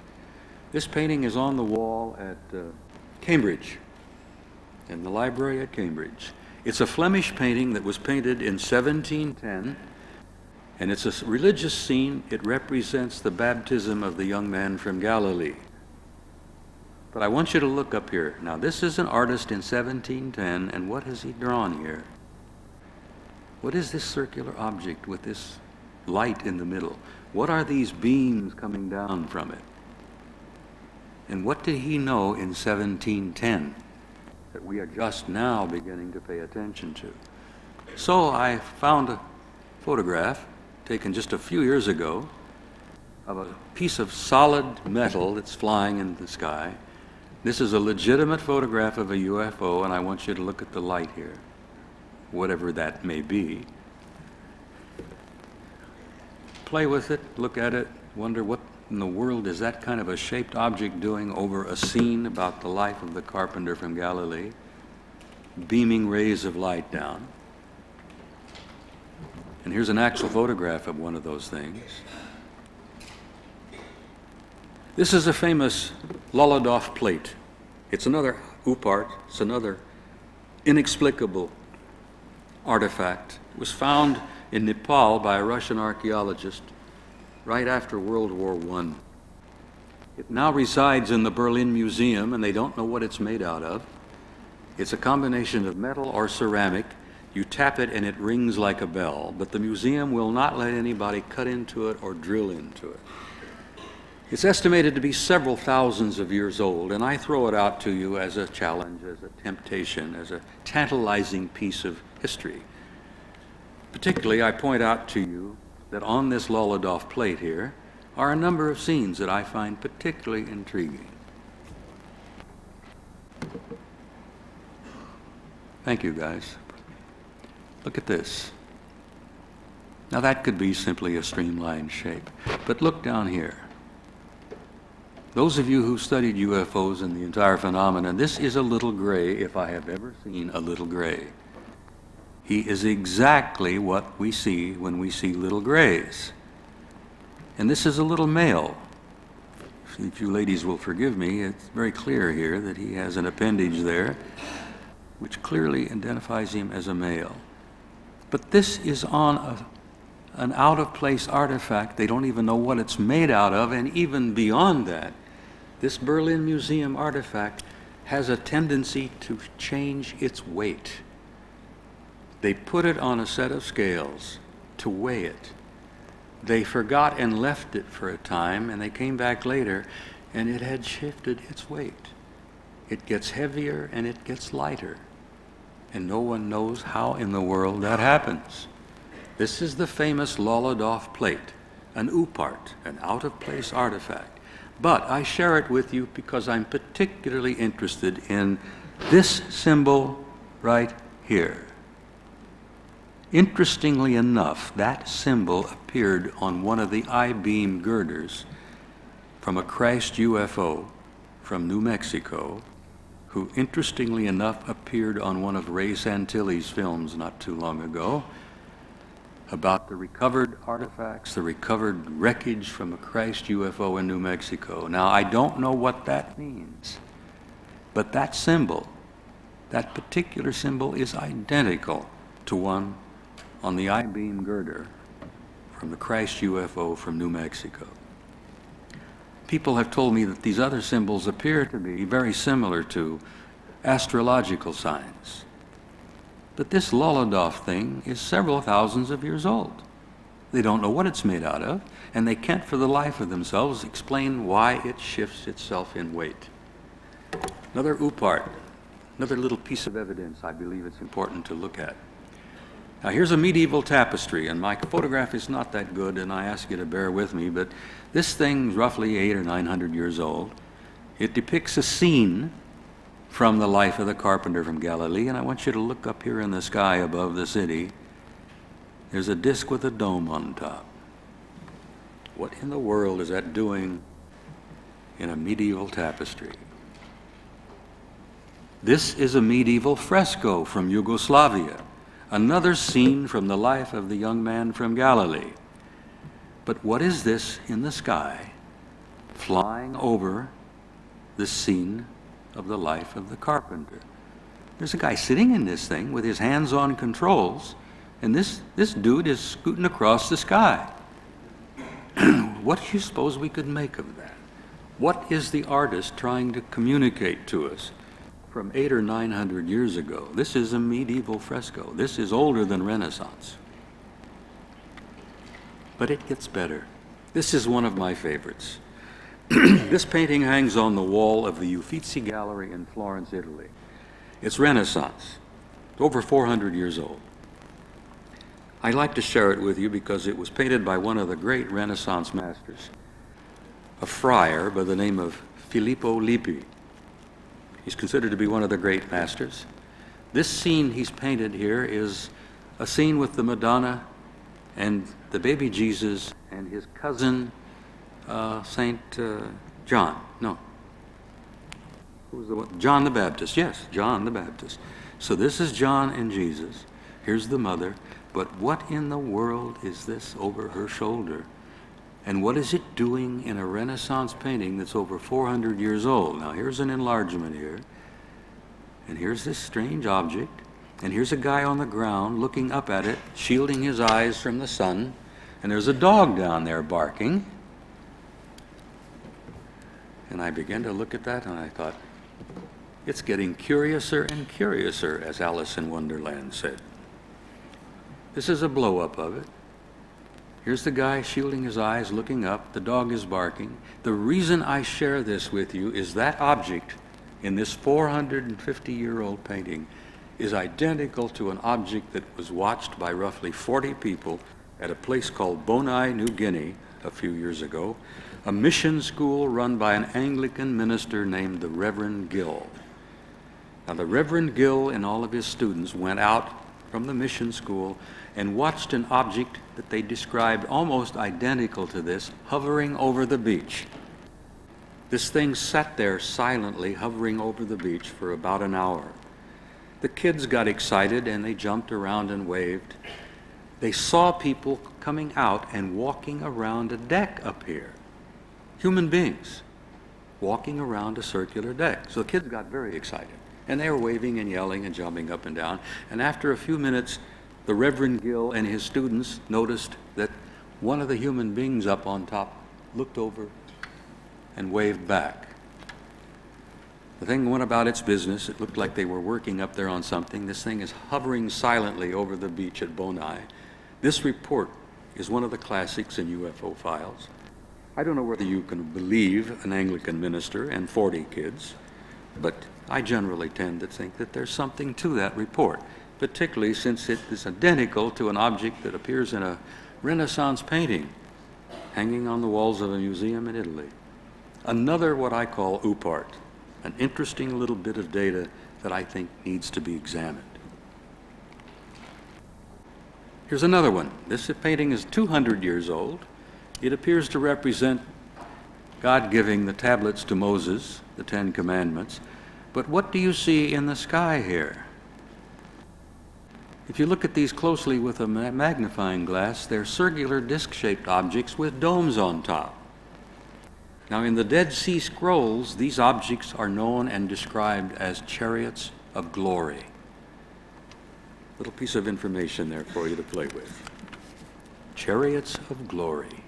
This painting is on the wall at Cambridge, in the library at Cambridge. It's a Flemish painting that was painted in 1710, and it's a religious scene. It represents the baptism of the young man from Galilee. But I want you to look up here. Now, this is an artist in 1710, and what has he drawn here? What is this circular object with this light in the middle? What are these beams coming down from it? And what did he know in 1710 that we are just now beginning to pay attention to? So I found a photograph taken just a few years ago of a piece of solid metal that's flying in the sky. This is a legitimate photograph of a UFO, and I want you to look at the light here, whatever that may be. Play with it, look at it, wonder what in the world is that kind of a shaped object doing over a scene about the life of the carpenter from Galilee, beaming rays of light down. And here's an actual photograph of one of those things. This is a famous Lolodov plate. It's another OOPArt, it's another inexplicable artifact. It was found in Nepal by a Russian archaeologist right after World War I. It now resides in the Berlin Museum, and they don't know what it's made out of. It's a combination of metal or ceramic. You tap it and it rings like a bell, but the museum will not let anybody cut into it or drill into it. It's estimated to be several thousands of years old, and I throw it out to you as a challenge, as a temptation, as a tantalizing piece of history. Particularly, I point out to you that on this Lolodov plate here are a number of scenes that I find particularly intriguing. Thank you, guys. Look at this. Now that could be simply a streamlined shape, but look down here. Those of you who studied UFOs and the entire phenomenon, this is a little gray, if I have ever seen a little gray. He is exactly what we see when we see little grays. And this is a little male. If you ladies will forgive me, it's very clear here that he has an appendage there, which clearly identifies him as a male. But this is on an out-of-place artifact. They don't even know what it's made out of, and even beyond that, this Berlin Museum artifact has a tendency to change its weight. They put it on a set of scales to weigh it. They forgot and left it for a time, and they came back later, and it had shifted its weight. It gets heavier and it gets lighter, and no one knows how in the world that happens. This is the famous Lolodov plate, an UPART, an out-of-place artifact. But I share it with you because I'm particularly interested in this symbol right here. Interestingly enough, that symbol appeared on one of the I-beam girders from a crashed UFO from New Mexico, who interestingly enough appeared on one of Ray Santilli's films not too long ago, about the recovered artifacts, the recovered wreckage from a crashed UFO in New Mexico. Now, I don't know what that means, but that symbol, that particular symbol, is identical to one on the I-beam girder from the crashed UFO from New Mexico. People have told me that these other symbols appear to be very similar to astrological signs. But this Lolodov thing is several thousands of years old. They don't know what it's made out of, and they can't for the life of themselves explain why it shifts itself in weight. Another UPART, another little piece of evidence I believe it's important to look at. Now here's a medieval tapestry, and my photograph is not that good, and I ask you to bear with me, but this thing's roughly 800 or 900 years old. It depicts a scene from the life of the carpenter from Galilee, and I want you to look up here in the sky above the city. There's a disc with a dome on top. What in the world is that doing in a medieval tapestry? This is a medieval fresco from Yugoslavia, another scene from the life of the young man from Galilee. But what is this in the sky, flying over the scene of the life of the carpenter? There's a guy sitting in this thing with his hands on controls, and this dude is scooting across the sky. What do you suppose we could make of that? What is the artist trying to communicate to us from 800 or 900 years ago? This is a medieval fresco. This is older than Renaissance. But it gets better. This is one of my favorites. This painting hangs on the wall of the Uffizi Gallery in Florence, Italy. It's Renaissance. It's over 400 years old. I like to share it with you because it was painted by one of the great Renaissance masters, a friar by the name of Filippo Lippi. He's considered to be one of the great masters. This scene he's painted here is a scene with the Madonna and the baby Jesus and his cousin, Saint John. No. Who was the one? John the Baptist. Yes, John the Baptist. So this is John and Jesus. Here's the mother. But what in the world is this over her shoulder? And what is it doing in a Renaissance painting that's over 400 years old? Now here's an enlargement here. And here's this strange object. And here's a guy on the ground looking up at it, shielding his eyes from the sun, and there's a dog down there barking. And I began to look at that and I thought, it's getting curiouser and curiouser, as Alice in Wonderland said. This is a blow-up of it. Here's the guy shielding his eyes, looking up. The dog is barking. The reason I share this with you is that object in this 450-year-old painting is identical to an object that was watched by roughly 40 people at a place called Bona'i, New Guinea, a few years ago, a mission school run by an Anglican minister named the Reverend Gill. Now, the Reverend Gill and all of his students went out from the mission school and watched an object that they described almost identical to this, hovering over the beach. This thing sat there silently, hovering over the beach for about an hour. The kids got excited and they jumped around and waved. They saw people coming out and walking around a deck up here. Human beings walking around a circular deck. So the kids got very excited. And they were waving and yelling and jumping up and down. And after a few minutes, the Reverend Gill and his students noticed that one of the human beings up on top looked over and waved back. The thing went about its business. It looked like they were working up there on something. This thing is hovering silently over the beach at Bona'i. This report is one of the classics in UFO files. I don't know whether you can believe an Anglican minister and 40 kids, but I generally tend to think that there's something to that report, particularly since it is identical to an object that appears in a Renaissance painting hanging on the walls of a museum in Italy. Another what I call OOPArt, an interesting little bit of data that I think needs to be examined. Here's another one. This painting is 200 years old. It appears to represent God giving the tablets to Moses, the Ten Commandments. But what do you see in the sky here? If you look at these closely with a magnifying glass, they're circular disc-shaped objects with domes on top. Now, in the Dead Sea Scrolls, these objects are known and described as chariots of glory. Little piece of information there for you to play with. Chariots of glory.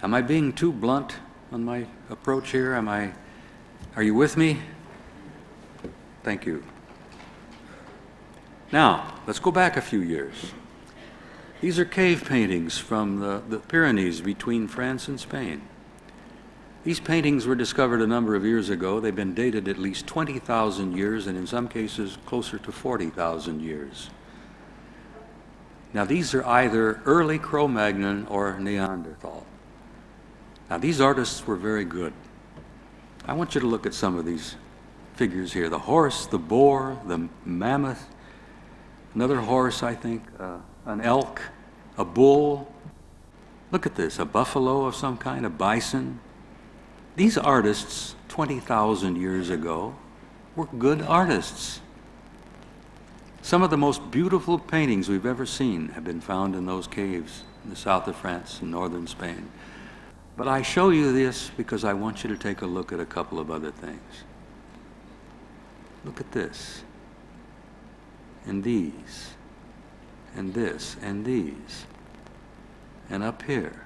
Am I being too blunt on my approach here? Are you with me? Thank you. Now, let's go back a few years. These are cave paintings from the Pyrenees between France and Spain. These paintings were discovered a number of years ago. They've been dated at least 20,000 years, and in some cases closer to 40,000 years. Now, these are either early Cro-Magnon or Neanderthal. Now, these artists were very good. I want you to look at some of these figures here. The horse, the boar, the mammoth, another horse, I think, an elk, a bull. Look at this, a buffalo of some kind, a bison. These artists, 20,000 years ago, were good artists. Some of the most beautiful paintings we've ever seen have been found in those caves in the south of France and northern Spain. But I show you this because I want you to take a look at a couple of other things. Look at this, and these, and this, and these, and up here.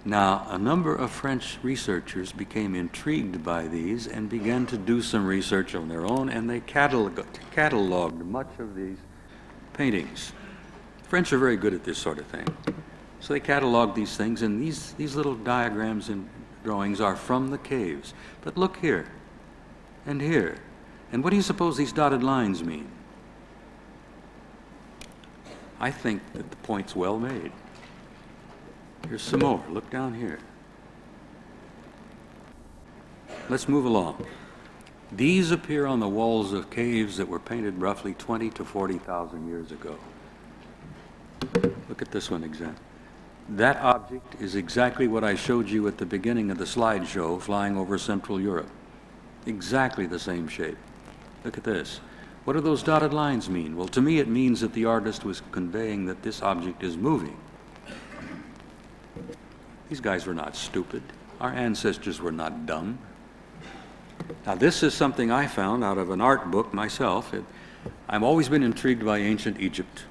Now, a number of French researchers became intrigued by these and began to do some research on their own, and they cataloged much of these paintings. French are very good at this sort of thing. So they cataloged these things, and these little diagrams and drawings are from the caves. But look here, and here. And what do you suppose these dotted lines mean? I think that the point's well made. Here's some more. Look down here. Let's move along. These appear on the walls of caves that were painted roughly 20 to 40,000 years ago. Look at this one example. That object is exactly what I showed you at the beginning of the slideshow, flying over Central Europe. Exactly the same shape. Look at this. What do those dotted lines mean? Well, to me it means that the artist was conveying that this object is moving. These guys were not stupid. Our ancestors were not dumb. Now, this is something I found out of an art book myself. I've always been intrigued by ancient Egypt.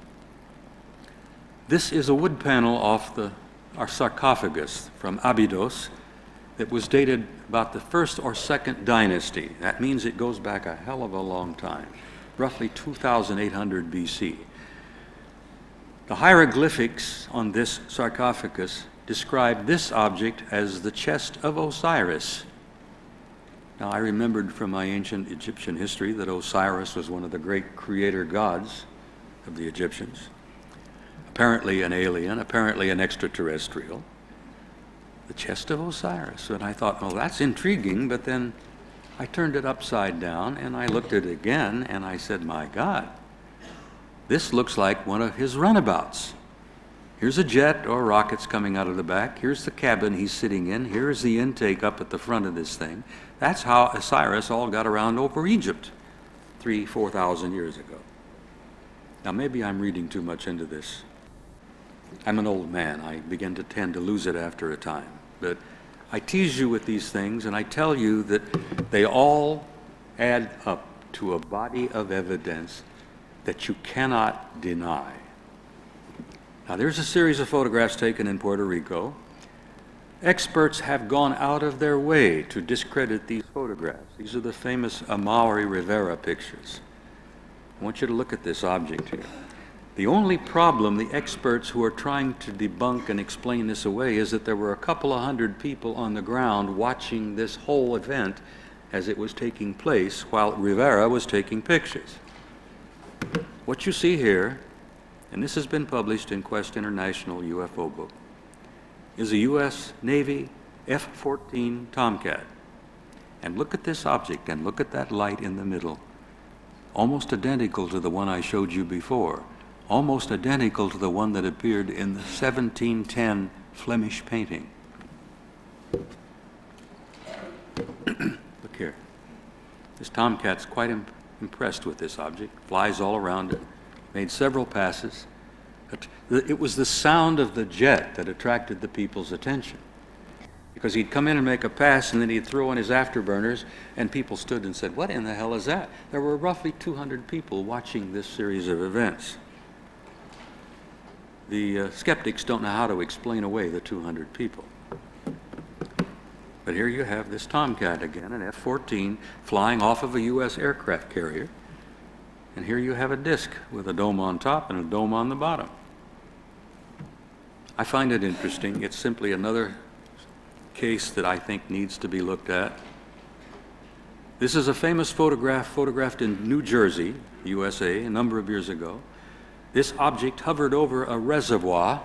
This is a wood panel off our sarcophagus from Abydos that was dated about the 1st or 2nd dynasty. That means it goes back a hell of a long time, roughly 2800 BC. The hieroglyphics on this sarcophagus describe this object as the chest of Osiris. Now, I remembered from my ancient Egyptian history that Osiris was one of the great creator gods of the Egyptians. Apparently an alien, apparently an extraterrestrial. The chest of Osiris. And I thought, well, that's intriguing, but then I turned it upside down and I looked at it again and I said, my God, this looks like one of his runabouts. Here's a jet or rockets coming out of the back. Here's the cabin he's sitting in. Here's the intake up at the front of this thing. That's how Osiris all got around over Egypt 4,000 years ago. Now, maybe I'm reading too much into this. I'm an old man. I begin to tend to lose it after a time. But I tease you with these things, and I tell you that they all add up to a body of evidence that you cannot deny. Now, there's a series of photographs taken in Puerto Rico. Experts have gone out of their way to discredit these photographs. These are the famous Amaury Rivera pictures. I want you to look at this object here. The only problem the experts who are trying to debunk and explain this away is that there were a couple of hundred people on the ground watching this whole event as it was taking place while Rivera was taking pictures. What you see here, and this has been published in Quest International UFO book, is a U.S. Navy F-14 Tomcat. And look at this object and look at that light in the middle. Almost identical to the one I showed you before. Almost identical to the one that appeared in the 1710 Flemish painting. Look here. This Tomcat's quite impressed with this object, flies all around it, made several passes. It was the sound of the jet that attracted the people's attention. Because he'd come in and make a pass, and then he'd throw in his afterburners, and people stood and said, what in the hell is that? There were roughly 200 people watching this series of events. The skeptics don't know how to explain away the 200 people. But here you have this Tomcat again, an F-14, flying off of a U.S. aircraft carrier. And here you have a disc with a dome on top and a dome on the bottom. I find it interesting. It's simply another case that I think needs to be looked at. This is a famous photograph photographed in New Jersey, USA, a number of years ago. This object hovered over a reservoir,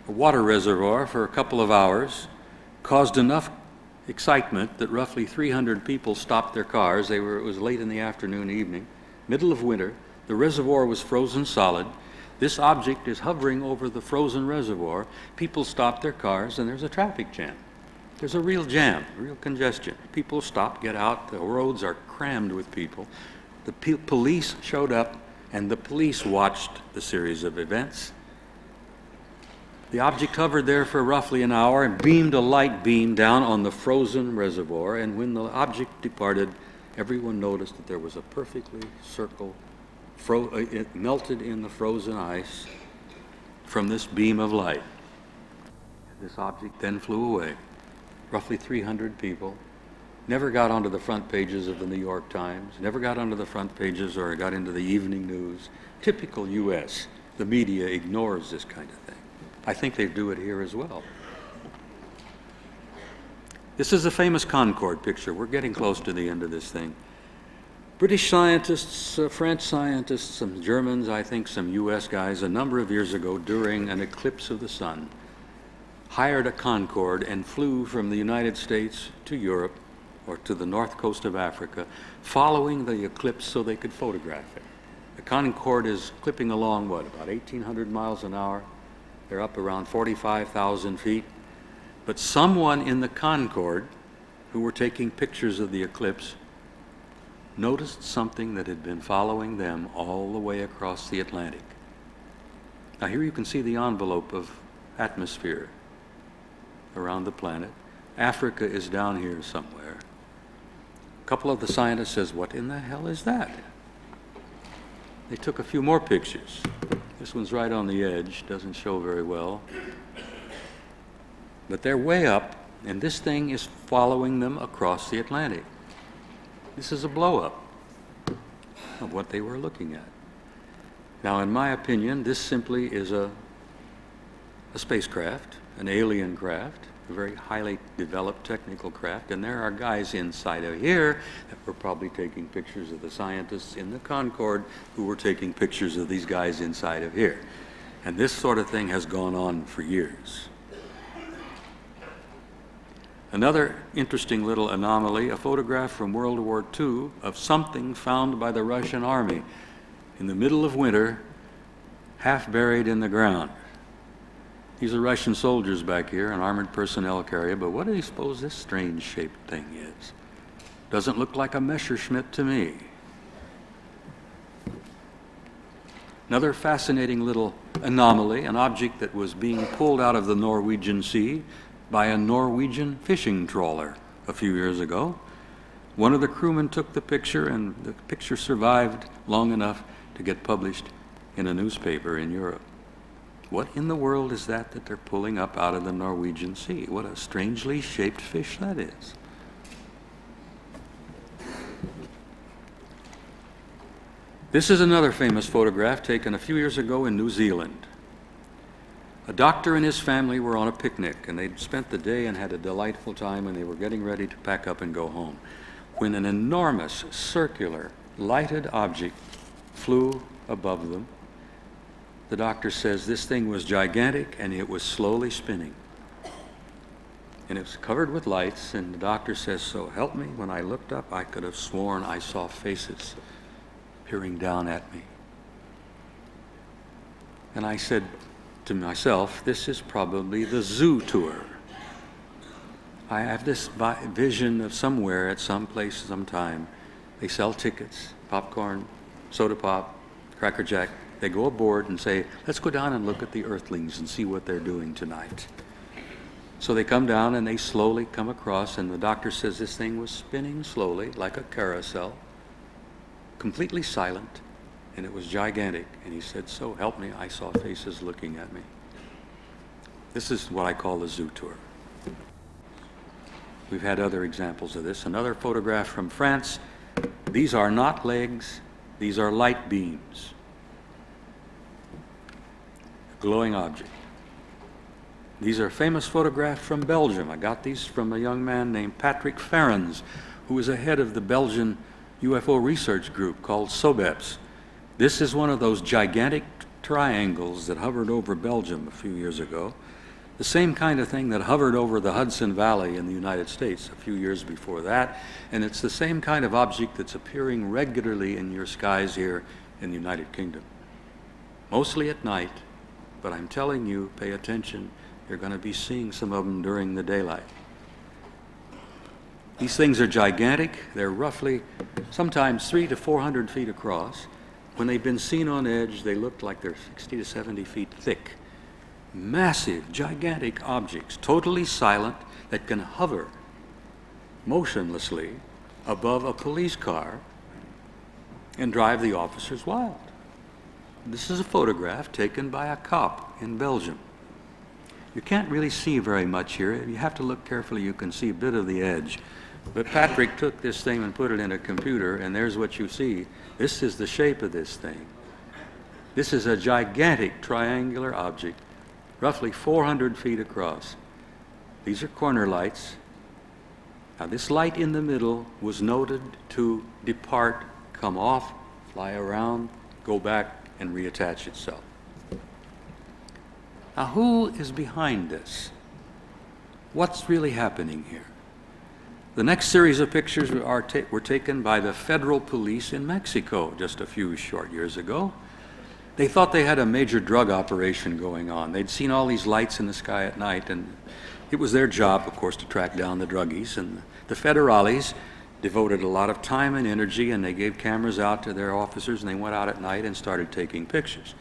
a water reservoir, for a couple of hours, caused enough excitement that roughly 300 people stopped their cars. It was late in the afternoon, evening, middle of winter. The reservoir was frozen solid. This object is hovering over the frozen reservoir. People stop their cars, and there's a traffic jam. There's a real jam, real congestion. People stop, get out. The roads are crammed with people. The police showed up, and the police watched the series of events. The object hovered there for roughly an hour and beamed a light beam down on the frozen reservoir, and when the object departed, everyone noticed that there was a perfectly circle, it melted in the frozen ice from this beam of light. This object then flew away. Roughly 300 people, never got onto the front pages of the New York Times, never got onto the front pages or got into the evening news. Typical U.S. The media ignores this kind of thing. I think they do it here as well. This is a famous Concorde picture. We're getting close to the end of this thing. British scientists, French scientists, some Germans, I think some U.S. guys, a number of years ago during an eclipse of the sun, hired a Concorde and flew from the United States to Europe or to the north coast of Africa, following the eclipse so they could photograph it. The Concorde is clipping along, about 1,800 miles an hour. They're up around 45,000 feet. But someone in the Concorde, who were taking pictures of the eclipse, noticed something that had been following them all the way across the Atlantic. Now here you can see the envelope of atmosphere around the planet. Africa is down here somewhere. A couple of the scientists says, "What in the hell is that?" They took a few more pictures. This one's right on the edge, doesn't show very well. But they're way up, and this thing is following them across the Atlantic. This is a blow-up of what they were looking at. Now, in my opinion, this simply is a spacecraft, an alien craft, a very highly developed technical craft, and there are guys inside of here that were probably taking pictures of the scientists in the Concorde who were taking pictures of these guys inside of here. And this sort of thing has gone on for years. Another interesting little anomaly, a photograph from World War II of something found by the Russian army in the middle of winter, half buried in the ground. These are Russian soldiers back here, an armored personnel carrier, but what do you suppose this strange shaped thing is? Doesn't look like a Messerschmitt to me. Another fascinating little anomaly, an object that was being pulled out of the Norwegian Sea by a Norwegian fishing trawler a few years ago. One of the crewmen took the picture, and the picture survived long enough to get published in a newspaper in Europe. What in the world is that they're pulling up out of the Norwegian Sea? What a strangely shaped fish that is. This is another famous photograph taken a few years ago in New Zealand. A doctor and his family were on a picnic, and they'd spent the day and had a delightful time, and they were getting ready to pack up and go home, when an enormous circular lighted object flew above them. The doctor says this thing was gigantic and it was slowly spinning. And it was covered with lights, and the doctor says, "So help me, when I looked up, I could have sworn I saw faces peering down at me." And I said to myself, this is probably the zoo tour. I have this vision of somewhere at some place, sometime, they sell tickets, popcorn, soda pop, Cracker Jack. They go aboard and say, "Let's go down and look at the Earthlings and see what they're doing tonight." So they come down and they slowly come across, and the doctor says this thing was spinning slowly like a carousel, completely silent, and it was gigantic. And he said, "So help me, I saw faces looking at me." This is what I call the zoo tour. We've had other examples of this. Another photograph from France. These are not legs, these are light beams. Glowing object. These are famous photographs from Belgium. I got these from a young man named Patrick Ferrens, who was the head of the Belgian UFO research group called SOBEPS. This is one of those gigantic triangles that hovered over Belgium a few years ago. The same kind of thing that hovered over the Hudson Valley in the United States a few years before that. And it's the same kind of object that's appearing regularly in your skies here in the United Kingdom. Mostly at night. But I'm telling you, pay attention, you're going to be seeing some of them during the daylight. These things are gigantic. They're roughly sometimes 300 to 400 feet across. When they've been seen on edge, they look like they're 60 to 70 feet thick. Massive, gigantic objects, totally silent, that can hover motionlessly above a police car and drive the officers wild. This is a photograph taken by a cop in Belgium. You can't really see very much here. You have to look carefully. You can see a bit of the edge. But Patrick took this thing and put it in a computer, and there's what you see. This is the shape of this thing. This is a gigantic triangular object, roughly 400 feet across. These are corner lights. Now, this light in the middle was noted to depart, come off, fly around, go back, and reattach itself. Now, who is behind this? What's really happening here? The next series of pictures were taken by the federal police in Mexico just a few short years ago. They thought they had a major drug operation going on. They'd seen all these lights in the sky at night, and it was their job, of course, to track down the druggies. And the federales devoted a lot of time and energy, and they gave cameras out to their officers, and they went out at night and started taking pictures.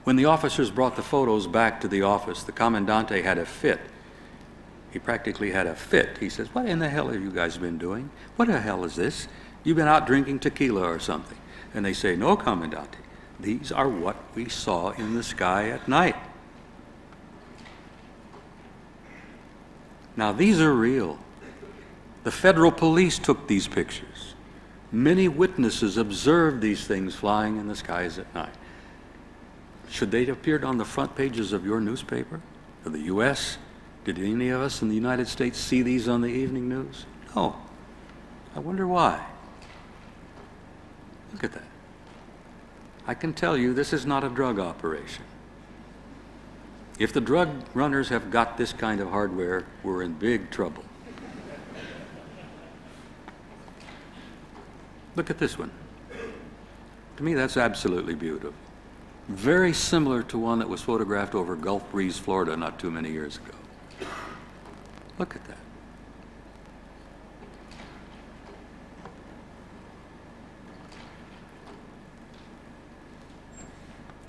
When the officers brought the photos back to the office, the commandante had a fit. He practically had a fit. He says, "What in the hell have you guys been doing? What the hell is this? You've been out drinking tequila or something." And they say, "No, Commandante, these are what we saw in the sky at night." Now, these are real. The federal police took these pictures. Many witnesses observed these things flying in the skies at night. Should they have appeared on the front pages of your newspaper, of the U.S.? Did any of us in the United States see these on the evening news? No. I wonder why. Look at that. I can tell you this is not a drug operation. If the drug runners have got this kind of hardware, we're in big trouble. Look at this one. To me, that's absolutely beautiful. Very similar to one that was photographed over Gulf Breeze, Florida, not too many years ago. Look at that.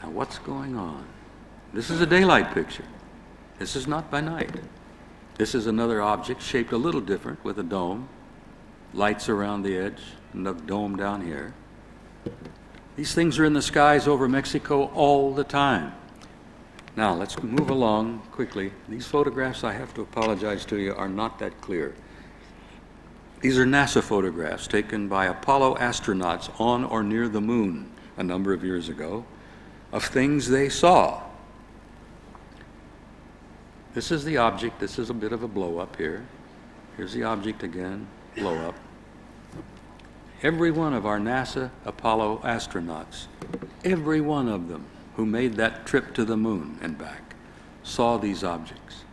Now, what's going on? This is a daylight picture. This is not by night. This is another object shaped a little different with a dome, lights around the edge, and a dome down here. These things are in the skies over Mexico all the time. Now, let's move along quickly. These photographs, I have to apologize to you, are not that clear. These are NASA photographs taken by Apollo astronauts on or near the moon a number of years ago of things they saw. This is the object. This is a bit of a blow up here. Here's the object again, blow up. Every one of our NASA Apollo astronauts, every one of them who made that trip to the moon and back, saw these objects.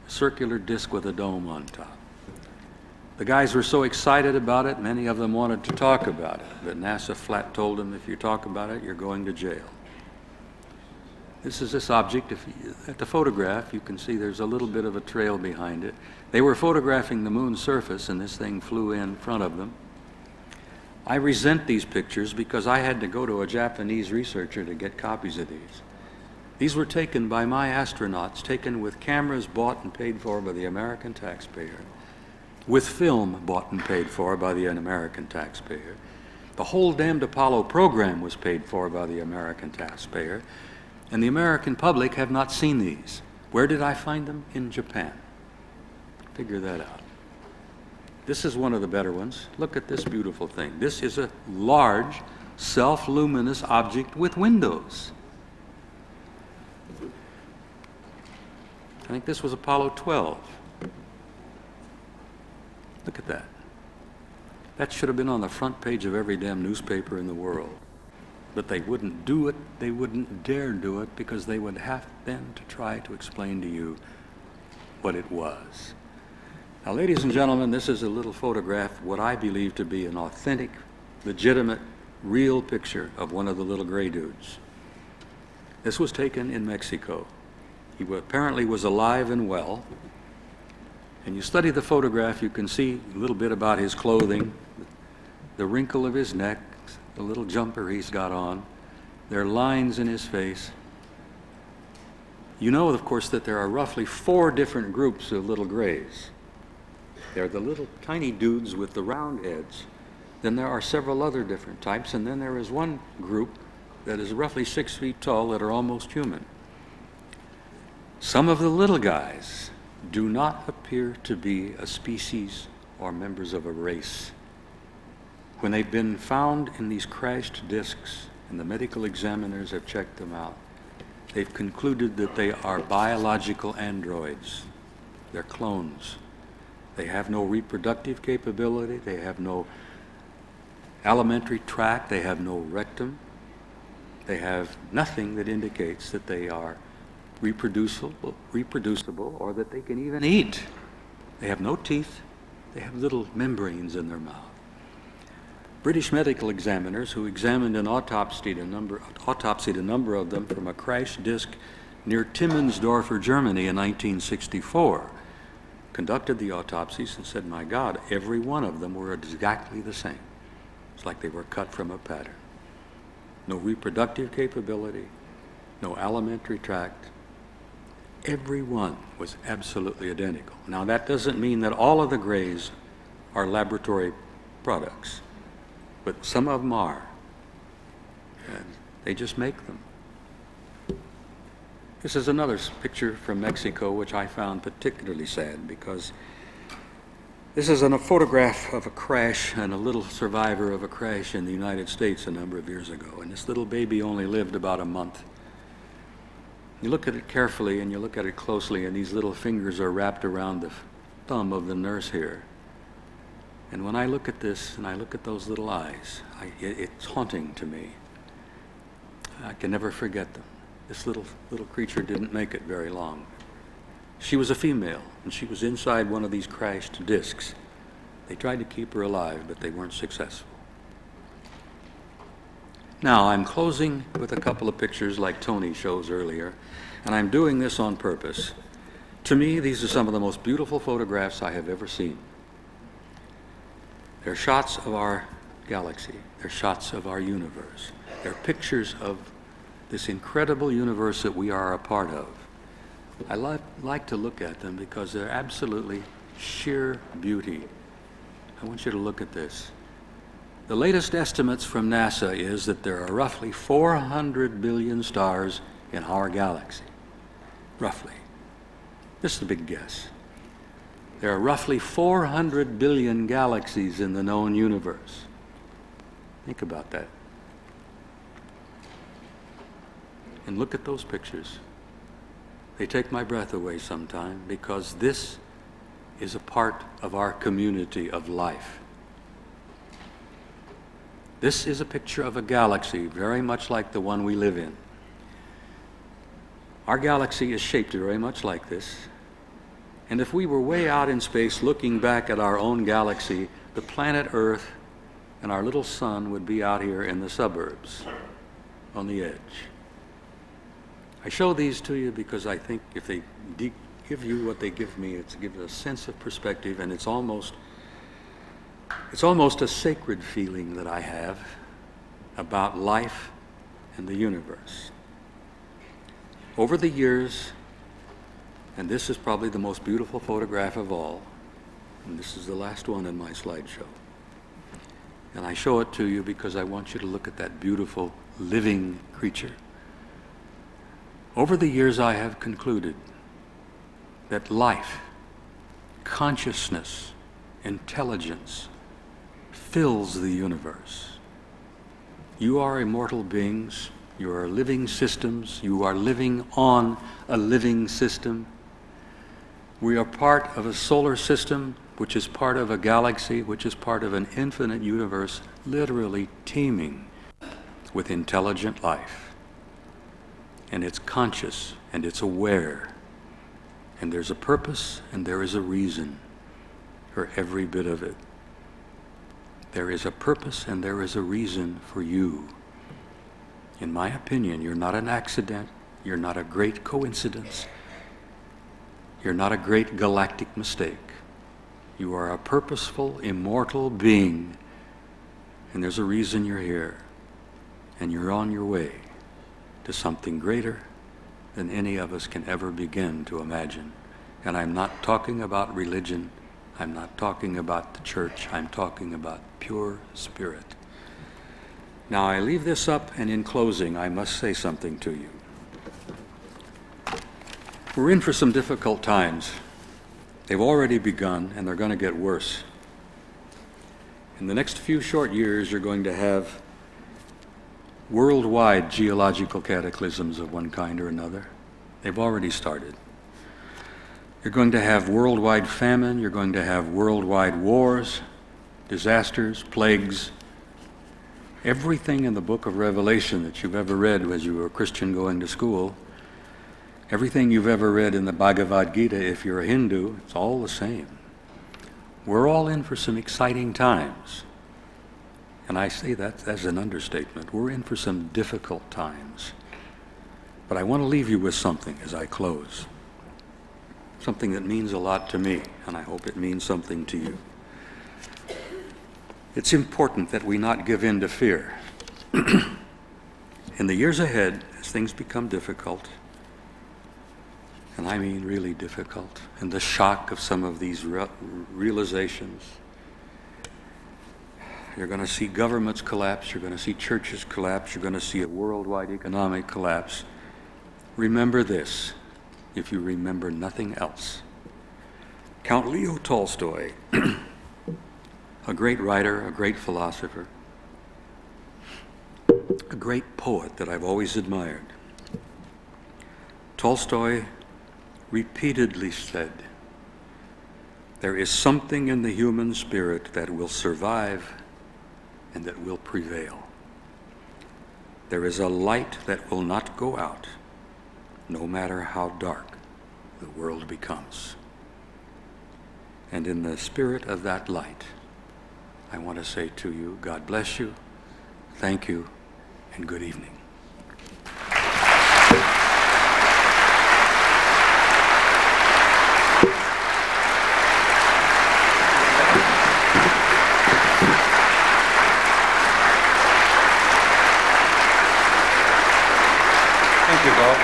A circular disk with a dome on top. The guys were so excited about it, many of them wanted to talk about it, but NASA flat told them, if you talk about it, you're going to jail. This is this object. At the photograph, you can see there's a little bit of a trail behind it. They were photographing the moon's surface, and this thing flew in front of them. I resent these pictures because I had to go to a Japanese researcher to get copies of these. These were taken by my astronauts, taken with cameras bought and paid for by the American taxpayer, with film bought and paid for by the American taxpayer. The whole damned Apollo program was paid for by the American taxpayer, and the American public have not seen these. Where did I find them? In Japan. Figure that out. This is one of the better ones. Look at this beautiful thing. This is a large, self-luminous object with windows. I think this was Apollo 12. Look at that. That should have been on the front page of every damn newspaper in the world. But they wouldn't do it, they wouldn't dare do it, because they would have then to try to explain to you what it was. Now, ladies and gentlemen, this is a little photograph, what I believe to be an authentic, legitimate, real picture of one of the little gray dudes. This was taken in Mexico. He apparently was alive and well. And you study the photograph, you can see a little bit about his clothing, the wrinkle of his neck, the little jumper he's got on. There are lines in his face. You know, of course, that there are roughly 4 different groups of little grays. There are the little tiny dudes with the round heads. Then there are several other different types, and then there is one group that is roughly 6 feet tall that are almost human. Some of the little guys do not appear to be a species or members of a race. When they've been found in these crashed disks, and the medical examiners have checked them out, they've concluded that they are biological androids. They're clones. They have no reproductive capability. They have no alimentary tract. They have no rectum. They have nothing that indicates that they are reproducible, or that they can even eat. They have no teeth. They have little membranes in their mouth. British medical examiners who examined and autopsied a number of them from a crash disk near Timmensdorfer, Germany in 1964, conducted the autopsies and said, my God, every one of them were exactly the same. It's like they were cut from a pattern. No reproductive capability, no alimentary tract, Every one was absolutely identical. Now, that doesn't mean that all of the grays are laboratory products, but some of them are. And they just make them. This is another picture from Mexico, which I found particularly sad because this is a photograph of a crash and a little survivor of a crash in the United States a number of years ago. And this little baby only lived about a month. You look at it carefully and you look at it closely, and these little fingers are wrapped around the thumb of the nurse here. And when I look at this and I look at those little eyes, it's haunting to me. I can never forget them. This little creature didn't make it very long. She was a female, and she was inside one of these crashed discs. They tried to keep her alive, but they weren't successful. Now, I'm closing with a couple of pictures like Tony shows earlier, and I'm doing this on purpose. To me, these are some of the most beautiful photographs I have ever seen. They're shots of our galaxy. They're shots of our universe. They're pictures of this incredible universe that we are a part of. I like to look at them because they're absolutely sheer beauty. I want you to look at this. The latest estimates from NASA is that there are roughly 400 billion stars in our galaxy. Roughly. This is a big guess. There are roughly 400 billion galaxies in the known universe. Think about that. And look at those pictures. They take my breath away sometime because this is a part of our community of life. This is a picture of a galaxy very much like the one we live in. Our galaxy is shaped very much like this. And if we were way out in space looking back at our own galaxy, the planet Earth and our little sun would be out here in the suburbs, on the edge. I show these to you because I think if they give you what they give me, it's give a sense of perspective, and it's almost a sacred feeling that I have about life and the universe. Over the years, and this is probably the most beautiful photograph of all, and this is the last one in my slideshow. And I show it to you because I want you to look at that beautiful living creature. Over the years, I have concluded that life, consciousness, intelligence fills the universe. You are immortal beings. You are living systems. You are living on a living system. We are part of a solar system, which is part of a galaxy, which is part of an infinite universe, literally teeming with intelligent life. And it's conscious, and it's aware, and there's a purpose, and there is a reason for every bit of it. There is a purpose, and there is a reason for you. In my opinion, you're not an accident, you're not a great coincidence, you're not a great galactic mistake. You are a purposeful, immortal being, and there's a reason you're here, and you're on your way to something greater than any of us can ever begin to imagine. And I'm not talking about religion, I'm not talking about the church, I'm talking about pure spirit. Now I leave this up, and in closing, I must say something to you. We're in for some difficult times. They've already begun, and they're going to get worse. In the next few short years, you're going to have worldwide geological cataclysms of one kind or another. They've already started. You're going to have worldwide famine, you're going to have worldwide wars, disasters, plagues. Everything in the book of Revelation that you've ever read as you were a Christian going to school, everything you've ever read in the Bhagavad Gita if you're a Hindu, it's all the same. We're all in for some exciting times. And I say that as an understatement. We're in for some difficult times. But I want to leave you with something as I close. Something that means a lot to me, and I hope it means something to you. It's important that we not give in to fear. In the years ahead, as things become difficult, and I mean really difficult, and the shock of some of these realizations. You're going to see governments collapse, you're going to see churches collapse, you're going to see a worldwide economic collapse. Remember this, if you remember nothing else. Count Leo Tolstoy, a great writer, a great philosopher, a great poet that I've always admired. Tolstoy repeatedly said, there is something in the human spirit that will survive and that will prevail. There is a light that will not go out, no matter how dark the world becomes. And in the spirit of that light, I want to say to you, God bless you, thank you, and good evening. Thank you, Bob.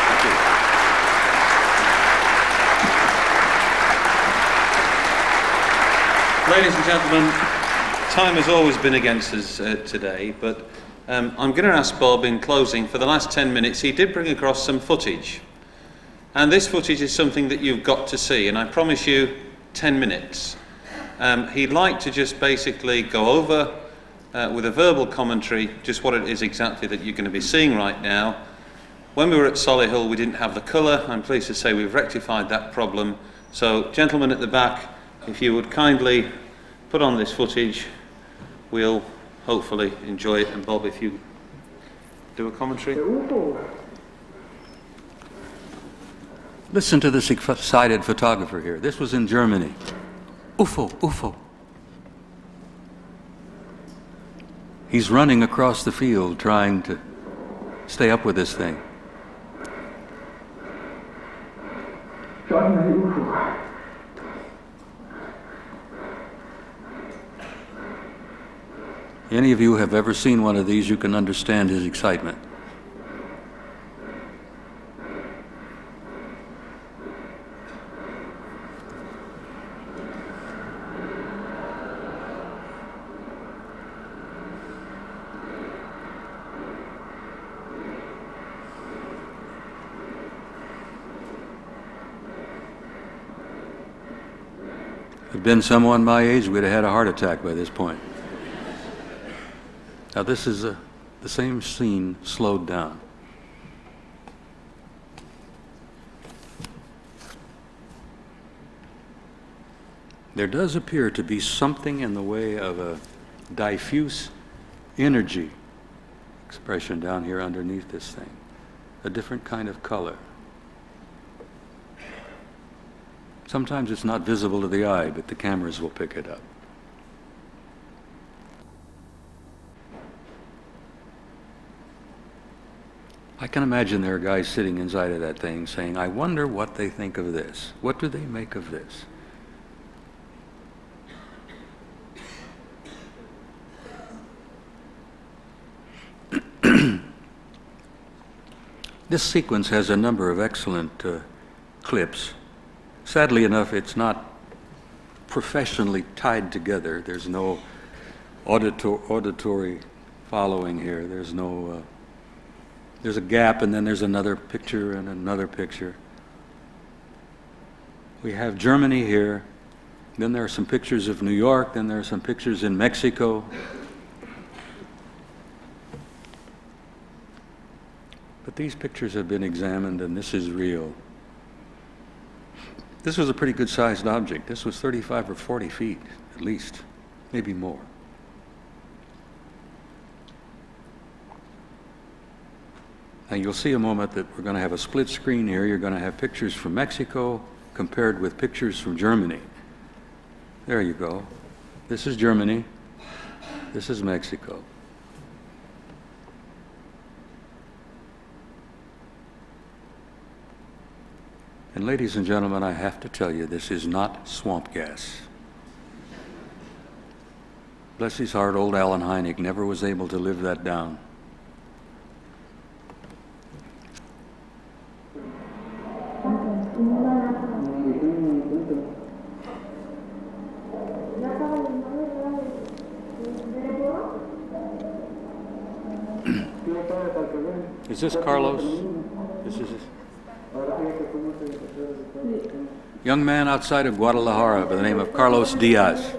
Thank you. Ladies and gentlemen, time has always been against us today, but I'm going to ask Bob in closing, for the last 10 minutes, he did bring across some footage. And this footage is something that you've got to see, and I promise you 10 minutes. He'd like to just basically go over with a verbal commentary just what it is exactly that you're going to be seeing right now. When we were at Solihull, we didn't have the colour. I'm pleased to say we've rectified that problem. So, gentlemen at the back, if you would kindly put on this footage, we'll hopefully enjoy it. And Bob, if you do a commentary. Listen to this excited photographer here. This was in Germany. UFO, UFO. He's running across the field trying to stay up with this thing. Any of you have ever seen one of these, you can understand his excitement. If it had been someone my age, we'd have had a heart attack by this point. Now this is the same scene slowed down. There does appear to be something in the way of a diffuse energy expression down here underneath this thing, a different kind of color. Sometimes it's not visible to the eye, but the cameras will pick it up. I can imagine there are guys sitting inside of that thing saying, I wonder what they think of this. What do they make of this? This sequence has a number of excellent clips. Sadly enough, it's not professionally tied together. There's no auditory following here. There's no... There's a gap, and then there's another picture and another picture. We have Germany here. Then there are some pictures of New York. Then there are some pictures in Mexico. But these pictures have been examined, and this is real. This was a pretty good-sized object. This was 35 or 40 feet, at least, maybe more. Now you'll see a moment that we're going to have a split screen here. You're going to have pictures from Mexico compared with pictures from Germany. There you go. This is Germany. This is Mexico. And ladies and gentlemen, I have to tell you, this is not swamp gas. Bless his heart, old Alan Hynek never was able to live that down. Is this Carlos? This is young man outside of Guadalajara by the name of Carlos Diaz.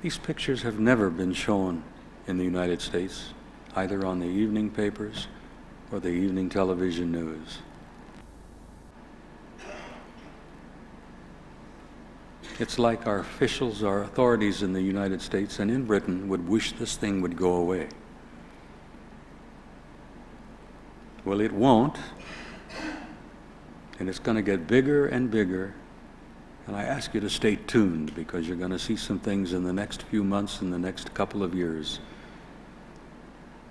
These pictures have never been shown in the United States, either on the evening papers or the evening television news. It's like our officials, our authorities in the United States and in Britain would wish this thing would go away. Well, it won't, and it's going to get bigger and bigger. And I ask you to stay tuned, because you're going to see some things in the next few months, in the next couple of years.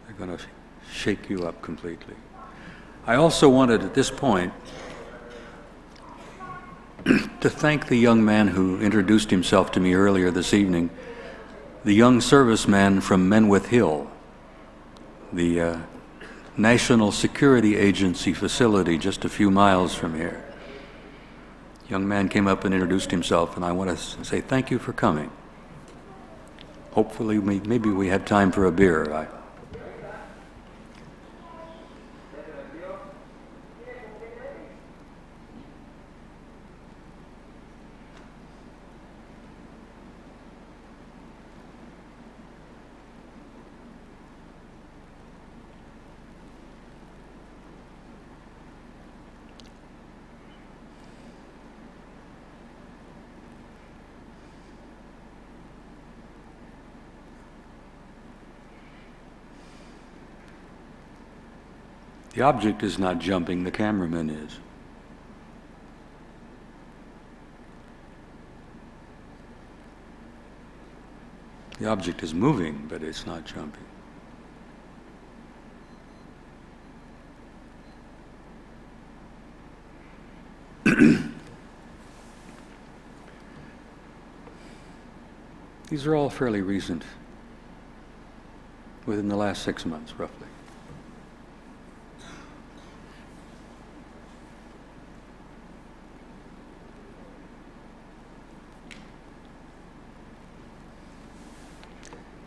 They're going to shake you up completely. I also wanted at this point to thank the young man who introduced himself to me earlier this evening, the young serviceman from Menwith Hill, the National Security Agency facility just a few miles from here. Young man came up and introduced himself, and I want to say thank you for coming. Hopefully, maybe we had time for a beer. The object is not jumping, the cameraman is. The object is moving, but it's not jumping. These are all fairly recent, within the last 6 months, roughly.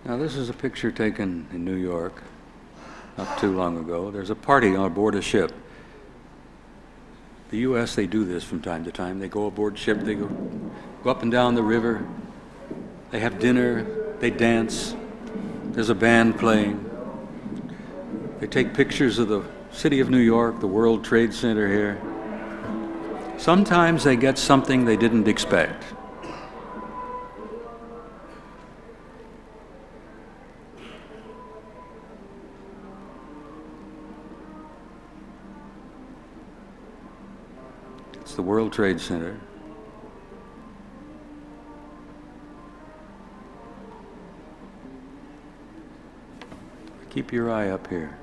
Now, this is a picture taken in New York not too long ago. There's a party on board a ship. The U.S., they do this from time to time. They go aboard ship, they go up and down the river, they have dinner, they dance, there's a band playing. They take pictures of the city of New York, the World Trade Center here. Sometimes they get something they didn't expect. The World Trade Center. Keep your eye up here.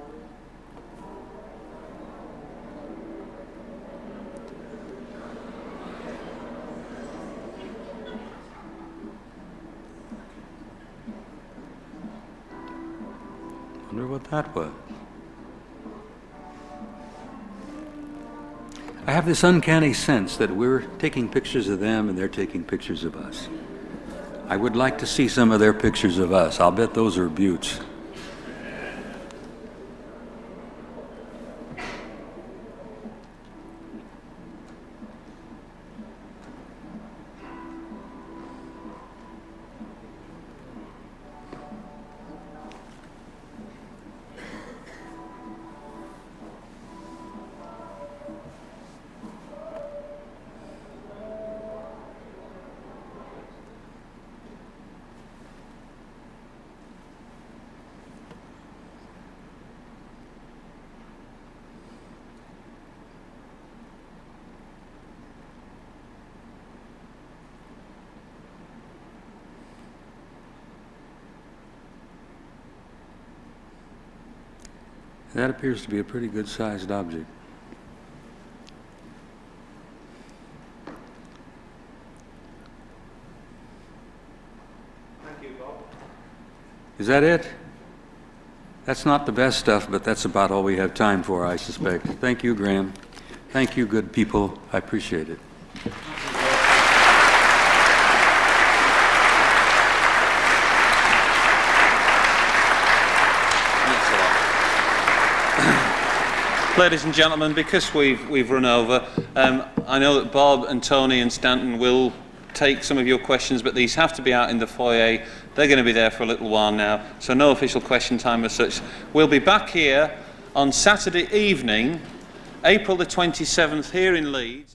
Wonder what that was. I have this uncanny sense that we're taking pictures of them and they're taking pictures of us. I would like to see some of their pictures of us. I'll bet those are beauts. That appears to be a pretty good-sized object. Thank you, Bob. Is that it? That's not the best stuff, but that's about all we have time for, I suspect. Thank you, Graham. Thank you, good people. I appreciate it. Ladies and gentlemen, because we've run over, I know that Bob and Tony and Stanton will take some of your questions, but these have to be out in the foyer. They're going to be there for a little while now, so no official question time as such. We'll be back here on Saturday evening, April the 27th, here in Leeds.